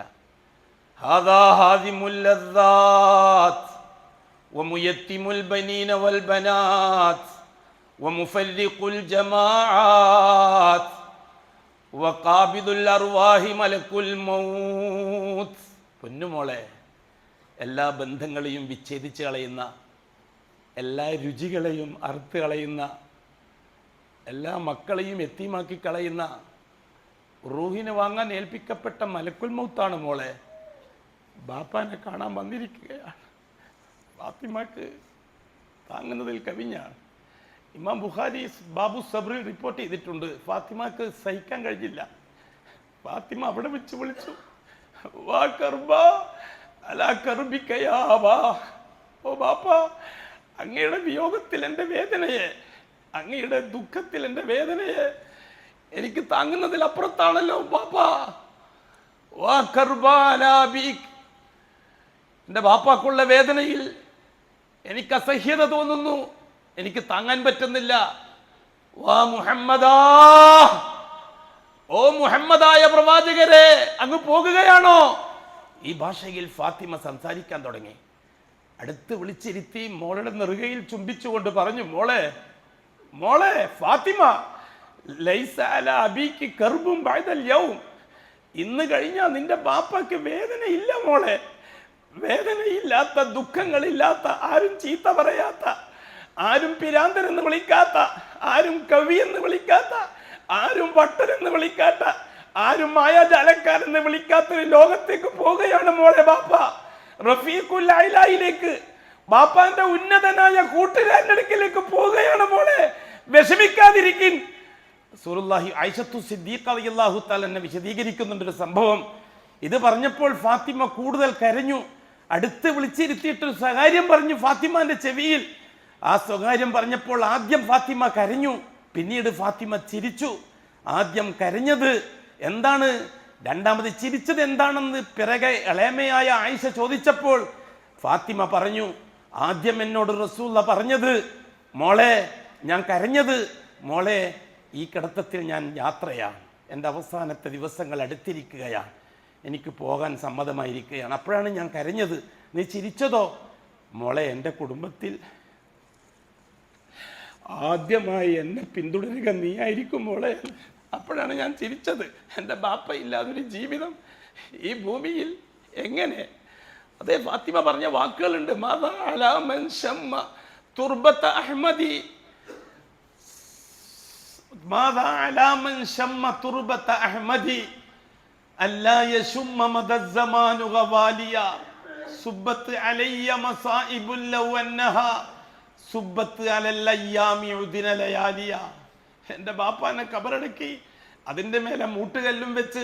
ഹാദാ ഹാദിമുൽ ലദ്ദാത്ത് വമുയത്തിമുൽ ബനീന വൽ ബനാത്ത് വമുഫരിഖുൽ ജമാഅത്ത് വഖാബിദുൽ അർവാഹി മലക്കുൽ മൗത്ത്. പൊന്നുമോളെ, എല്ലാ ബന്ധങ്ങളെയും വിച്ഛേദിച്ച് കളയുന്ന, എല്ലാ രുചികളെയും അറുത്ത് കളയുന്ന, എല്ലാ മക്കളെയും എത്തീമാക്കി കളയുന്ന, റൂഹിനെ വാങ്ങാൻ ഏൽപ്പിക്കപ്പെട്ട മലക്കുൽ മൗത്താണ് മോളെ. ബാപ്പാനെ കാണാൻ വന്നിരിക്കുകയാണ്. ഫാത്തിമക്ക് താങ്ങുന്നതിൽ കവിഞ്ഞാണ്. ഇമാം ബുഖാരി ബാബു സബ്രിൽ റിപ്പോർട്ട് ചെയ്തിട്ടുണ്ട്, ഫാത്തിമക്ക് സഹിക്കാൻ കഴിഞ്ഞില്ല. ഫാത്തിമ അവിടെ വെച്ച് വിളിച്ചു, വാ കർബാ അലാ കർബിക യാ അബാ. ഓ ബാപ്പ, അങ്ങയുടെ വിയോഗത്തിൽ എൻ്റെ വേദനയെ, അങ്ങയുടെ ദുഃഖത്തിൽ എൻ്റെ വേദനയെ എനിക്ക് താങ്ങുന്നതിൽ അപ്പുറത്താണല്ലോ ബാപ്പ. വാ കർബാ അലാ ബീക്, എൻ്റെ ബാപ്പാക്കുള്ള വേദനയിൽ എനിക്ക് അസഹ്യത തോന്നുന്നു, എനിക്ക് താങ്ങാൻ പറ്റുന്നില്ല. വാ മുഹമ്മദാ, ഓ മുഹമ്മദായ പ്രവാചകരെ, അങ്ങ് പോകുകയാണോ? ഈ ഭാഷയിൽ ഫാത്തിമ സംസാരിക്കാൻ തുടങ്ങി. അടുത്ത് വിളിച്ചിരുത്തി മോളുടെ നെറുകയിൽ ചുംബിച്ചുകൊണ്ട് പറഞ്ഞു, മോളെ മോളെ ഫാത്തിമ, ലൈസ അലാ അബീകി കർബും ബഅദൽ യൗം. ഇന്ന് കഴിഞ്ഞാൽ നിന്റെ ബാപ്പയ്ക്ക് വേദനയില്ല മോളെ. വേദനയില്ലാത്ത, ദുഃഖങ്ങളില്ലാത്ത, ആരും ചീത്ത പറയാത്ത, ആരും പിരാന്തൻ എന്ന് വിളിക്കാത്ത, ആരും കവി എന്ന് വിളിക്കാത്ത, ആരും വട്ടരെന്ന് വിളിക്കാത്ത, ആരും മായാജാലക്കാരെന്ന് വിളിക്കാത്ത ഒരു ലോകത്തേക്ക് പോവുകയാണ് മോളെ ബാപ്പ. റഫീഖുൽ അഅ്ലായിലേക്ക്, ബാപ്പാന്റെ ഉന്നതനായ കൂട്ടുകാരന്റെ അടുക്കലേക്ക് പോവുകയാണ് മോളെ. വിഷമിക്കാതിരിക്കിൻ. റസൂലുള്ളാഹി ആയിഷത്തു സിദ്ദീഖ റളിയല്ലാഹു തആല എന്നെ വിശദീകരിക്കുന്നുണ്ടൊരു സംഭവം. ഇത് പറഞ്ഞപ്പോൾ ഫാത്തിമ കൂടുതൽ കരഞ്ഞു. അടുത്ത് വിളിച്ചിരുത്തിയിട്ടൊരു സ്വകാര്യം പറഞ്ഞു ഫാത്തിമാന്റെ ചെവിയിൽ. ആ സ്വകാര്യം പറഞ്ഞപ്പോൾ ആദ്യം ഫാത്തിമ കരഞ്ഞു, പിന്നീട് ഫാത്തിമ ചിരിച്ചു. ആദ്യം കരഞ്ഞത് എന്താണ്, രണ്ടാമത് ചിരിച്ചത് എന്താണെന്ന് പിറകെ ഇളയമയായ ആയിഷ ചോദിച്ചപ്പോൾ ഫാത്തിമ പറഞ്ഞു, ആദ്യം എന്നോട് റസൂലുള്ള പറഞ്ഞത്, മോളെ ഞാൻ കരഞ്ഞത്, മോളെ ഈ കിടത്തത്തിൽ ഞാൻ യാത്രയാണ്, എൻ്റെ അവസാനത്തെ ദിവസങ്ങൾ അടുത്തിരിക്കുകയാണ്, എനിക്ക് പോകാൻ സമ്മതമായിരിക്കുകയാണ്, അപ്പോഴാണ് ഞാൻ കരഞ്ഞത്. നീ ചിരിച്ചതോ? മോളെ, എൻ്റെ കുടുംബത്തിൽ ആദ്യമായി എന്നെ പിന്തുടരുക നീ ആയിരിക്കും മോളെ. അപ്പോഴാണ് ഞാൻ ചിരിച്ചത്. എൻ്റെ ബാപ്പ ഇല്ലാതൊരു ജീവിതം ഈ ഭൂമിയിൽ എങ്ങനെ? അതേ ഫാത്തിമ പറഞ്ഞ വാക്കുകളുണ്ട്, മാദാ അലാ മൻ ശമ്മ തുർബത അഹ്മദി, മാദാ അലാ മൻ ശമ്മ തുർബത അഹ്മദി അല്ലാ യശുമ്മ മദസ്സമാനു ഗവാലിയ സുബ്ബത്ത് അലയ്യ മസായിബുൽ ലൗ അന്നഹാ സുബ്ബത്ത് അലൽ അയ്യാമി ഉദിന ലയാലിയ. എൻ്റെ ബാപ്പാനെ കബറടക്കി അതിൻ്റെ മേലെ മൂട്ടുകല്ലും വെച്ച്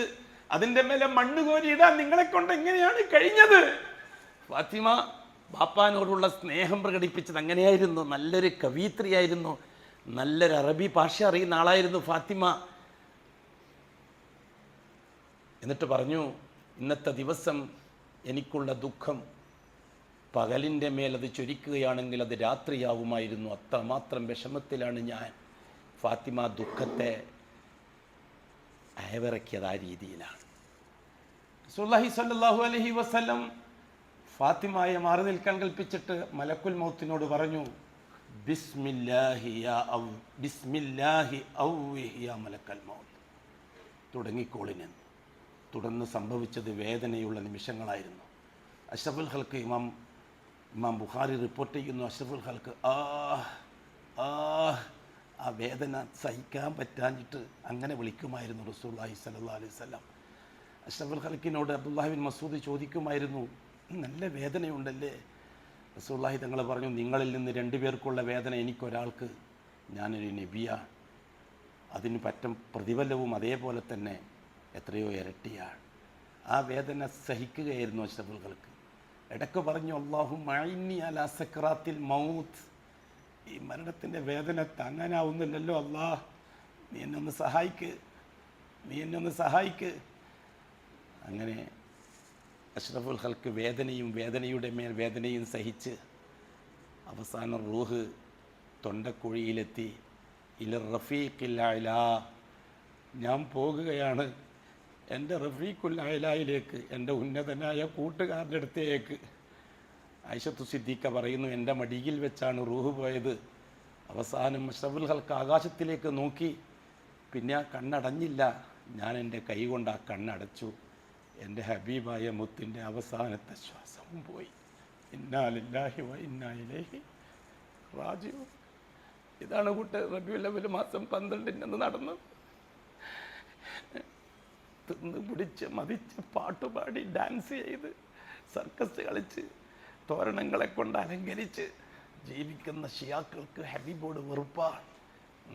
അതിൻ്റെ മേലെ മണ്ണ് കോരിയിടാൻ നിങ്ങളെ കൊണ്ട് എങ്ങനെയാണ് കഴിഞ്ഞത്? ഫാത്തിമ ബാപ്പാനോടുള്ള സ്നേഹം പ്രകടിപ്പിച്ചത് അങ്ങനെയായിരുന്നു. നല്ലൊരു കവയിത്രിയായിരുന്നു, നല്ലൊരു അറബി ഭാഷ അറിയുന്ന ആളായിരുന്നു ഫാത്തിമ. എന്നിട്ട് പറഞ്ഞു, ഇന്നത്തെ ദിവസം എനിക്കുള്ള ദുഃഖം പകലിൻ്റെ മേലത് ചൊരിക്കുകയാണെങ്കിൽ അത് രാത്രിയാവുമായിരുന്നു. അത്രമാത്രം വിഷമത്തിലാണ് ഞാൻ. ഫാത്തിമ ദുഃഖത്തെ അയവിറക്കിയത് ആ രീതിയിലാണ്. റസൂലുള്ളാഹി സ്വല്ലല്ലാഹു അലൈഹി വസല്ലം ഫാത്തിമയെ മാറി നിൽക്കാൻ കൽപ്പിച്ചിട്ട് മലക്കുൽ മൗത്തിനോട് പറഞ്ഞു, ബിസ്മില്ലാഹി ഔവിഹി യാ മലക്കൽ മൗത്ത്, തുടങ്ങിക്കോളിനെന്ന്. തുടർന്ന് സംഭവിച്ചത് വേദനയുള്ള നിമിഷങ്ങളായിരുന്നു. അഷ്റഫുൽ ഖൽക്ക് ഇമാം ബുഖാരി റിപ്പോർട്ട് ചെയ്യുന്നു, അഷ്റഫുൽ ഖൽക്ക് ആ വേദന സഹിക്കാൻ പറ്റാഞ്ഞിട്ട് അങ്ങനെ വിളിക്കുമായിരുന്നു റസൂലുള്ളാഹി സ്വല്ലല്ലാഹു അലൈഹി വസല്ലം. അഷ്റഫുൽ ഖൽക്കിനോട് അബ്ദുല്ലാഹി ബിൻ മസ്ഊദ് ചോദിക്കുമായിരുന്നു, നല്ല വേദനയുണ്ടല്ലേ? റസൂലുള്ളാഹി തങ്ങൾ പറഞ്ഞു, നിങ്ങളിൽ നിന്ന് 2 പേർക്കുള്ള വേദന എനിക്കൊരാൾക്ക്, ഞാനൊരു നബിയാണ്, അതിന് പറ്റും പ്രതിഫലവും അതേപോലെ തന്നെ എത്രയോ ഇരട്ടിയാണ്. ആ വേദന സഹിക്കുകയായിരുന്നു അഷ്റഫുൽ ഖൽക്ക്. ഇടയ്ക്ക് പറഞ്ഞു, അല്ലാഹുമ്മ അഇന്നി അലാ സക്രാത്തിൽ മൗത്ത്, ഈ മരണത്തിൻ്റെ വേദന താങ്ങാനാവുന്നില്ലല്ലോ അല്ലാ, നീ എന്നെ ഒന്ന് സഹായിക്ക്. അങ്ങനെ അഷ്റഫുൽ ഖൽക്ക് വേദനയുടെ മേൽ വേദനയും സഹിച്ച് അവസാനം റൂഹ് തൊണ്ടക്കുഴിയിലെത്തി. ഇല റഫീഖിൽ അഅ്ലാ, ഞാൻ പോകുകയാണ് എൻ്റെ റഫീഖുൽ അഅ്ലായിലേക്ക്, എൻ്റെ ഉന്നതനായ കൂട്ടുകാരൻ്റെ അടുത്തേക്ക്. ആയിഷത്തു സിദ്ദീഖ പറയുന്നു, എൻ്റെ മടിയിൽ വെച്ചാണ് റൂഹ് പോയത്. അവസാനം അഷ്റഫുൽ ഖൽക്ക് ആകാശത്തിലേക്ക് നോക്കി, പിന്നെ ആ കണ്ണടഞ്ഞില്ല. ഞാൻ എൻ്റെ കൈ കൊണ്ട് ആ കണ്ണടച്ചു. എൻ്റെ ഹബീബായ മുത്തിൻ്റെ അവസാനത്തെ ശ്വാസവും പോയി. ഇന്നാ ലില്ലാഹി വ ഇന്നാ ഇലൈഹി റാജിഊൻ. ഇതാണ് റബീഉൽ അവ്വൽ മാസം 12 നടന്നത്. തിന്ന് പിടിച്ച് മതിച്ച് പാട്ടുപാടി ഡാൻസ് ചെയ്ത് സർക്കസ് കളിച്ച് തോരണങ്ങളെ കൊണ്ട് അലങ്കരിച്ച് ജീവിക്കുന്ന ഷിയാക്കൾക്ക് ഹബീബോട് വെറുപ്പാണ്.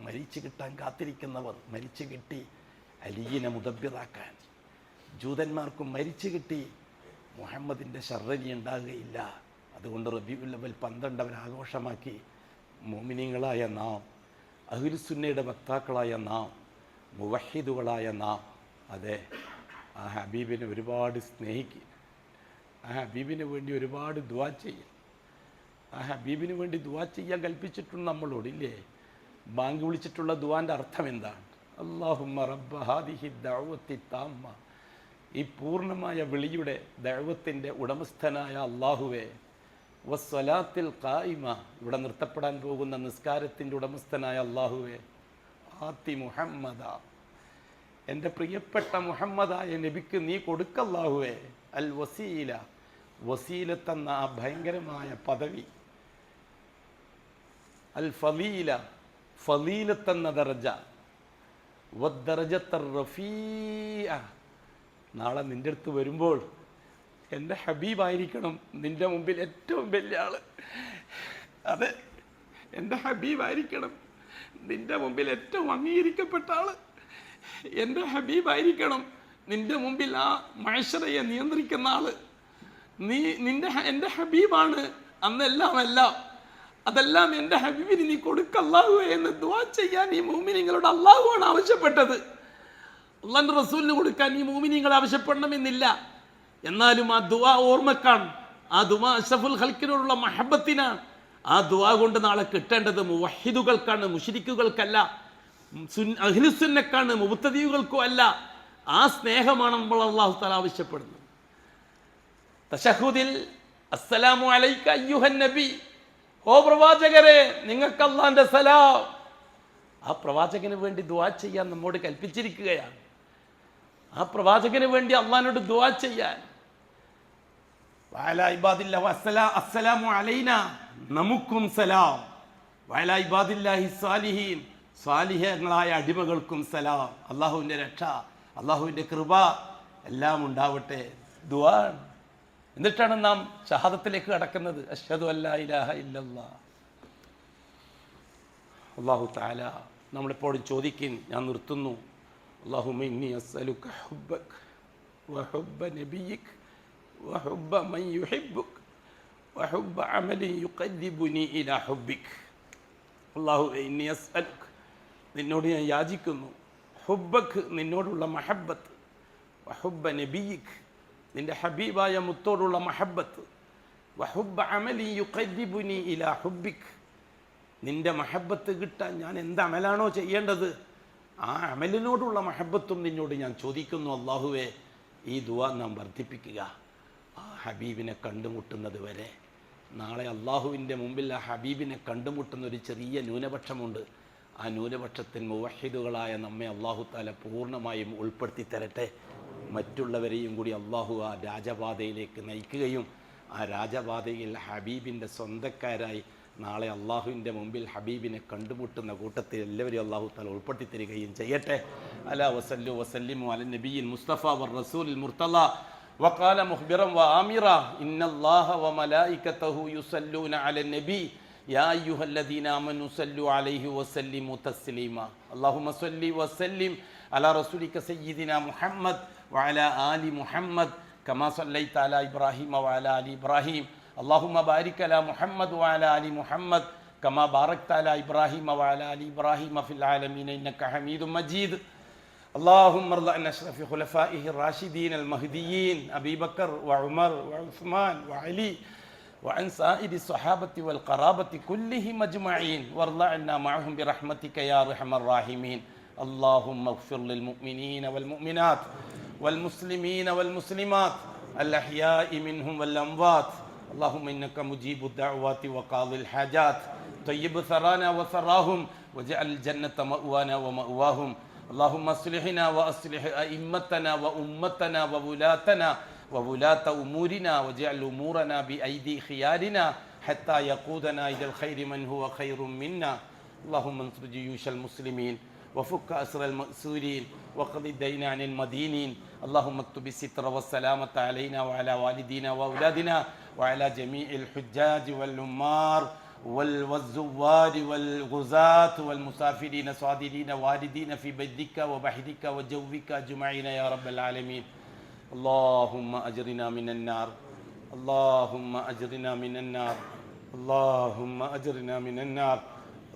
മരിച്ചു കിട്ടാൻ കാത്തിരിക്കുന്നവർ മരിച്ചു കിട്ടി അലിയിനെ മുദബ്ബിറാക്കാൻ. ജൂതന്മാർക്കും മരിച്ചു കിട്ടി മുഹമ്മദിൻ്റെ ശർറനി ഉണ്ടാകുകയില്ല. അതുകൊണ്ട് റബീഉൽ അവ്വൽ 12 അവർ ആഘോഷമാക്കി. മുഅ്മിനീങ്ങളായ നാം, അഹ്ലുസുന്നയുടെ വക്താക്കളായ നാം, മുവഹിദുകളായ നാം, അതെ ആ ഹബീബിനെ ഒരുപാട് സ്നേഹിക്കുക, ആ ഹബീബിന് വേണ്ടി ഒരുപാട് ദുആ ചെയ്യും. ആ ഹബീബിന് വേണ്ടി ദുആ ചെയ്യാൻ കൽപ്പിച്ചിട്ടുണ്ട് നമ്മളോടില്ലേ? ബാങ്ക് വിളിച്ചിട്ടുള്ള ദുആൻ്റെ അർത്ഥം എന്താണ്? അല്ലാഹുമ്മ റബ്ബ ഹാദിഹി ദഅവത്തി താമ്മ, ഈ പൂർണ്ണമായ വിളിയുടെ ദഅവത്തിൻ്റെ ഉടമസ്ഥനായ അല്ലാഹുവേ, വസ്സലാത്തിൽ ഖായിമ, ഇവിടെ നിർത്തപ്പെടാൻ പോകുന്ന നിസ്കാരത്തിൻ്റെ ഉടമസ്ഥനായ അല്ലാഹുവേ, ആത്തി മുഹമ്മദ, എൻ്റെ പ്രിയപ്പെട്ട മുഹമ്മദായ നബിക്ക് നീ കൊടുക്കല്ലാഹുവേ, അൽ വസീല, വസീലത്തെന്ന ആ ഭയങ്കരമായ പദവി, അൽ ഫലീല, ഫലീലത്തെന്ന ദർജ, വദ്ദർജത്ത റഫീഅ, നാളെ നിൻ്റെ അടുത്ത് വരുമ്പോൾ എൻ്റെ ഹബീബായിരിക്കണം നിൻ്റെ മുമ്പിൽ ഏറ്റവും വലിയ ആള്. അതെ, എൻ്റെ ഹബീബായിരിക്കണം നിൻ്റെ മുമ്പിൽ ഏറ്റവും അംഗീകരിക്കപ്പെട്ട ആള്. എൻ്റെ ഹബീബായിരിക്കണം നിൻ്റെ മുമ്പിൽ ആ മഅ്ശറയെ നിയന്ത്രിക്കുന്ന ആള്. എൻ്റെ ഹബീബാണ് അന്നെല്ലാം. അതെല്ലാം എൻ്റെ ഹബീബിന് നീ കൊടുക്കല്ലാഹുവേ എന്ന് ദുആ ചെയ്യാൻ ഈ മുഅ്മിനീങ്ങളോട് അല്ലാഹുവാണ് ആവശ്യപ്പെട്ടത്. അല്ലാഹുവിൻ്റെ റസൂലിന് കൊടുക്കാൻ ഈ മുഅ്മിനീങ്ങൾ ആവശ്യപ്പെടണമെന്നില്ല. എന്നാലും ആ ദുആ ഓർമ്മക്കാണ്, ആ ദുആ അഷ്റഫുൽ ഖൽക്കിനോടുള്ള മഹബത്തിനാണ്. ആ ദുആ കൊണ്ട് നാളെ കിട്ടേണ്ടത് മുവഹിദുകൾക്കാണ്, മുശ്രിക്കുകൾക്കല്ല. അഹ്ലുസുന്നക്കാണ്, മുബ്തദിഉകൾക്കോ അല്ല. ആ സ്നേഹമാണ് നമ്മൾ അല്ലാഹു തആല ആവശ്യപ്പെടുന്നത്. തശഹുദിൽ അസ്സലാമു അലൈക അയ്യുഹൻ നബി, ഓ പ്രവാചകരെ നിങ്ങൾക്ക് അല്ലാഹുവിൻ്റെ സലാം. ആ പ്രവാചകന് വേണ്ടി ദുആ ചെയ്യാൻ നമ്മോട് കൽപ്പിച്ചിരിക്കുകയാണ്. ആ പ്രവാചകന് വേണ്ടി അള്ളാഹിനോട് ദുആ ചെയ്യാൻ. വഅലാ ഇബാദില്ലാഹി അസ്സലാമു അലൈനാ, നമുക്കും സലാം. വഅലാ ഇബാദില്ലാഹി സ്വാലിഹീൻ, സ്വാലിഹങ്ങളായ അടിമകൾക്കും സലാം. അള്ളാഹുവിൻ്റെ രക്ഷ, അള്ളാഹുവിൻ്റെ കൃപ എല്ലാം ഉണ്ടാവട്ടെ. ദുആ. എന്നിട്ടാണ് നാം ഷഹാദത്തിലേക്ക് കടക്കുന്നത്. അശ്ഹദു അല്ലാ ഇലാഹ ഇല്ലല്ലാഹ്. അല്ലാഹു തആല നമ്മളെപ്പോഴും ചോദിക്കും, ഞാൻ നിർത്തുന്നു, അല്ലാഹുമ്മ ഇന്നി അസ്അലുക ഹുബ്ബക വഹുബ്ബ നബിയ്യിക വഹുബ്ബ മൻ യുഹിബ്ബുക വഹുബ്ബ അമലിൻ യുഖദ്ദിബുനി ഇലാ ഹുബ്ബിക. അല്ലാഹുവേ ഇന്നി അസ്അലുക, നിന്നോട് ഞാൻ യാചിക്കുന്നു, ഹുബ്ബക്, നിന്നോടുള്ള മഹബ്ബത്ത്, വഹുബ്ബ നബിയ്യിക, നിന്റെ ഹബീബായ മുത്തോടുള്ള മഹബ്ബത്ത്, വഹുബ്ബ അമലിൻ യുഖദ്ദിബുനി ഇലാ ഹുബ്ബിക, നിന്റെ മഹബ്ബത്ത് കിട്ടാൻ ഞാൻ എന്ത് അമലാണോ ചെയ്യേണ്ടത് ആ അമലിനോടുള്ള മഹബ്ബത്തും നിന്നോട് ഞാൻ ചോദിക്കുന്നു. അള്ളാഹുവേ, ഈ ദുആ നാം വർദ്ധിപ്പിക്കുക. ആ ഹബീബിനെ കണ്ടുമുട്ടുന്നത് വരെ. നാളെ അള്ളാഹുവിൻ്റെ മുമ്പിൽ ആ ഹബീബിനെ കണ്ടുമുട്ടുന്ന ഒരു ചെറിയ ന്യൂനപക്ഷമുണ്ട്. ആ ന്യൂനപക്ഷത്തിൽ മുവഹിദുകളായ നമ്മെ അള്ളാഹു താല പൂർണ്ണമായും ഉൾപ്പെടുത്തി തരട്ടെ. മറ്റുള്ളവരെയും കൂടി അള്ളാഹു ആ രാജപാതയിലേക്ക് നയിക്കുകയും ആ രാജപാതയിൽ ഹബീബിൻ്റെ സ്വന്തക്കാരായി നാളെ അള്ളാഹുവിൻ്റെ മുമ്പിൽ ഹബീബിനെ കണ്ടുമുട്ടുന്ന കൂട്ടത്തിൽ എല്ലാവരും അള്ളാഹു തആല ഉൾപ്പെടുത്തി തരികയും ചെയ്യട്ടെ. അലാ വസല്ലു വസല്ലിമു അല നബിയിൽ മുസ്തഫ വർ റസൂലിൽ മുർത്തള വഖാല മുഖ്ബിറൻ വആമിറ ഇന്നല്ലാഹ വമലായികതഹു യുസല്ലൂന അലൻ നബി യാ അയ്യുഹല്ലദീന ആമനു സല്ലു അലൈഹി വസല്ലിമു തസ്ലീമാ. അല്ലാഹുമ്മ സല്ലി വസല്ലിം അലാ റസൂലിക സയ്യിദിനാ മുഹമ്മദ് വഅലാ ആലി മുഹമ്മദ് കമാ സല്ലൈത അലാ ഇബ്രാഹിം വഅലാ ആലി ഇബ്രാഹിം. اللهم بارك على محمد وعلى آل محمد كما باركت على إبراهيم وعلى آل إبراهيم في العالمين إنك حميد مجيد. اللهم ارض عن أشرف خلفائه الراشدين المهديين أبي بكر وعمر وعثمان وعلي وعن سائر الصحابة والقرابة كلهم أجمعين وارض عنا معهم برحمتك يا أرحم الراحمين. اللهم اغفر للمؤمنين والمؤمنات والمسلمين والمسلمات الأحياء منهم والأموات. اللهم إنك مجيب الدعوات وقاضي الحاجات. طيب ثرانا وثراهم واجعل الجنة مأوانا ومأواهم. اللهم اصلحنا وأصلح أئمتنا وأمتنا وولاتنا وولاة أمورنا واجعل أمورنا بأيدي خيارنا حتى يقودنا إلى الخير من هو خير منا. اللهم انصر جيوش المسلمين وفك أسر المأسورين وقض الدين عن المدينين. اللهم اكتب الستر والسلامة علينا وعلى والدينا وأولادنا وعلى جميع الحجاج والعمار والزوار والغزاة والمسافرين صادرين واردين في بيتك وبحرك وجوك أجمعين يا رب العالمين. اللهم أجرنا من النار، اللهم أجرنا من النار، اللهم أجرنا من النار.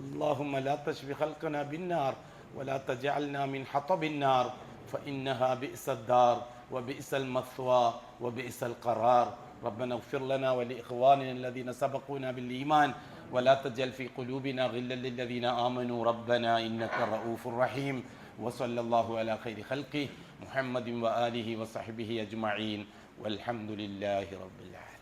اللهم لا تشفي خلقنا بالنار ولا تجعلنا من حطب النار فإنها بئس الدار وبئس المثوى وبئس القرار. ربنا اغفر لنا ولإخواننا الذين سبقونا بالإيمان ولا تجعل في قلوبنا غلا للذين آمنوا ربنا إنك رؤوف رحيم. وصلى الله على خير خلقه محمد وآله وصحبه أجمعين والحمد لله رب العالمين.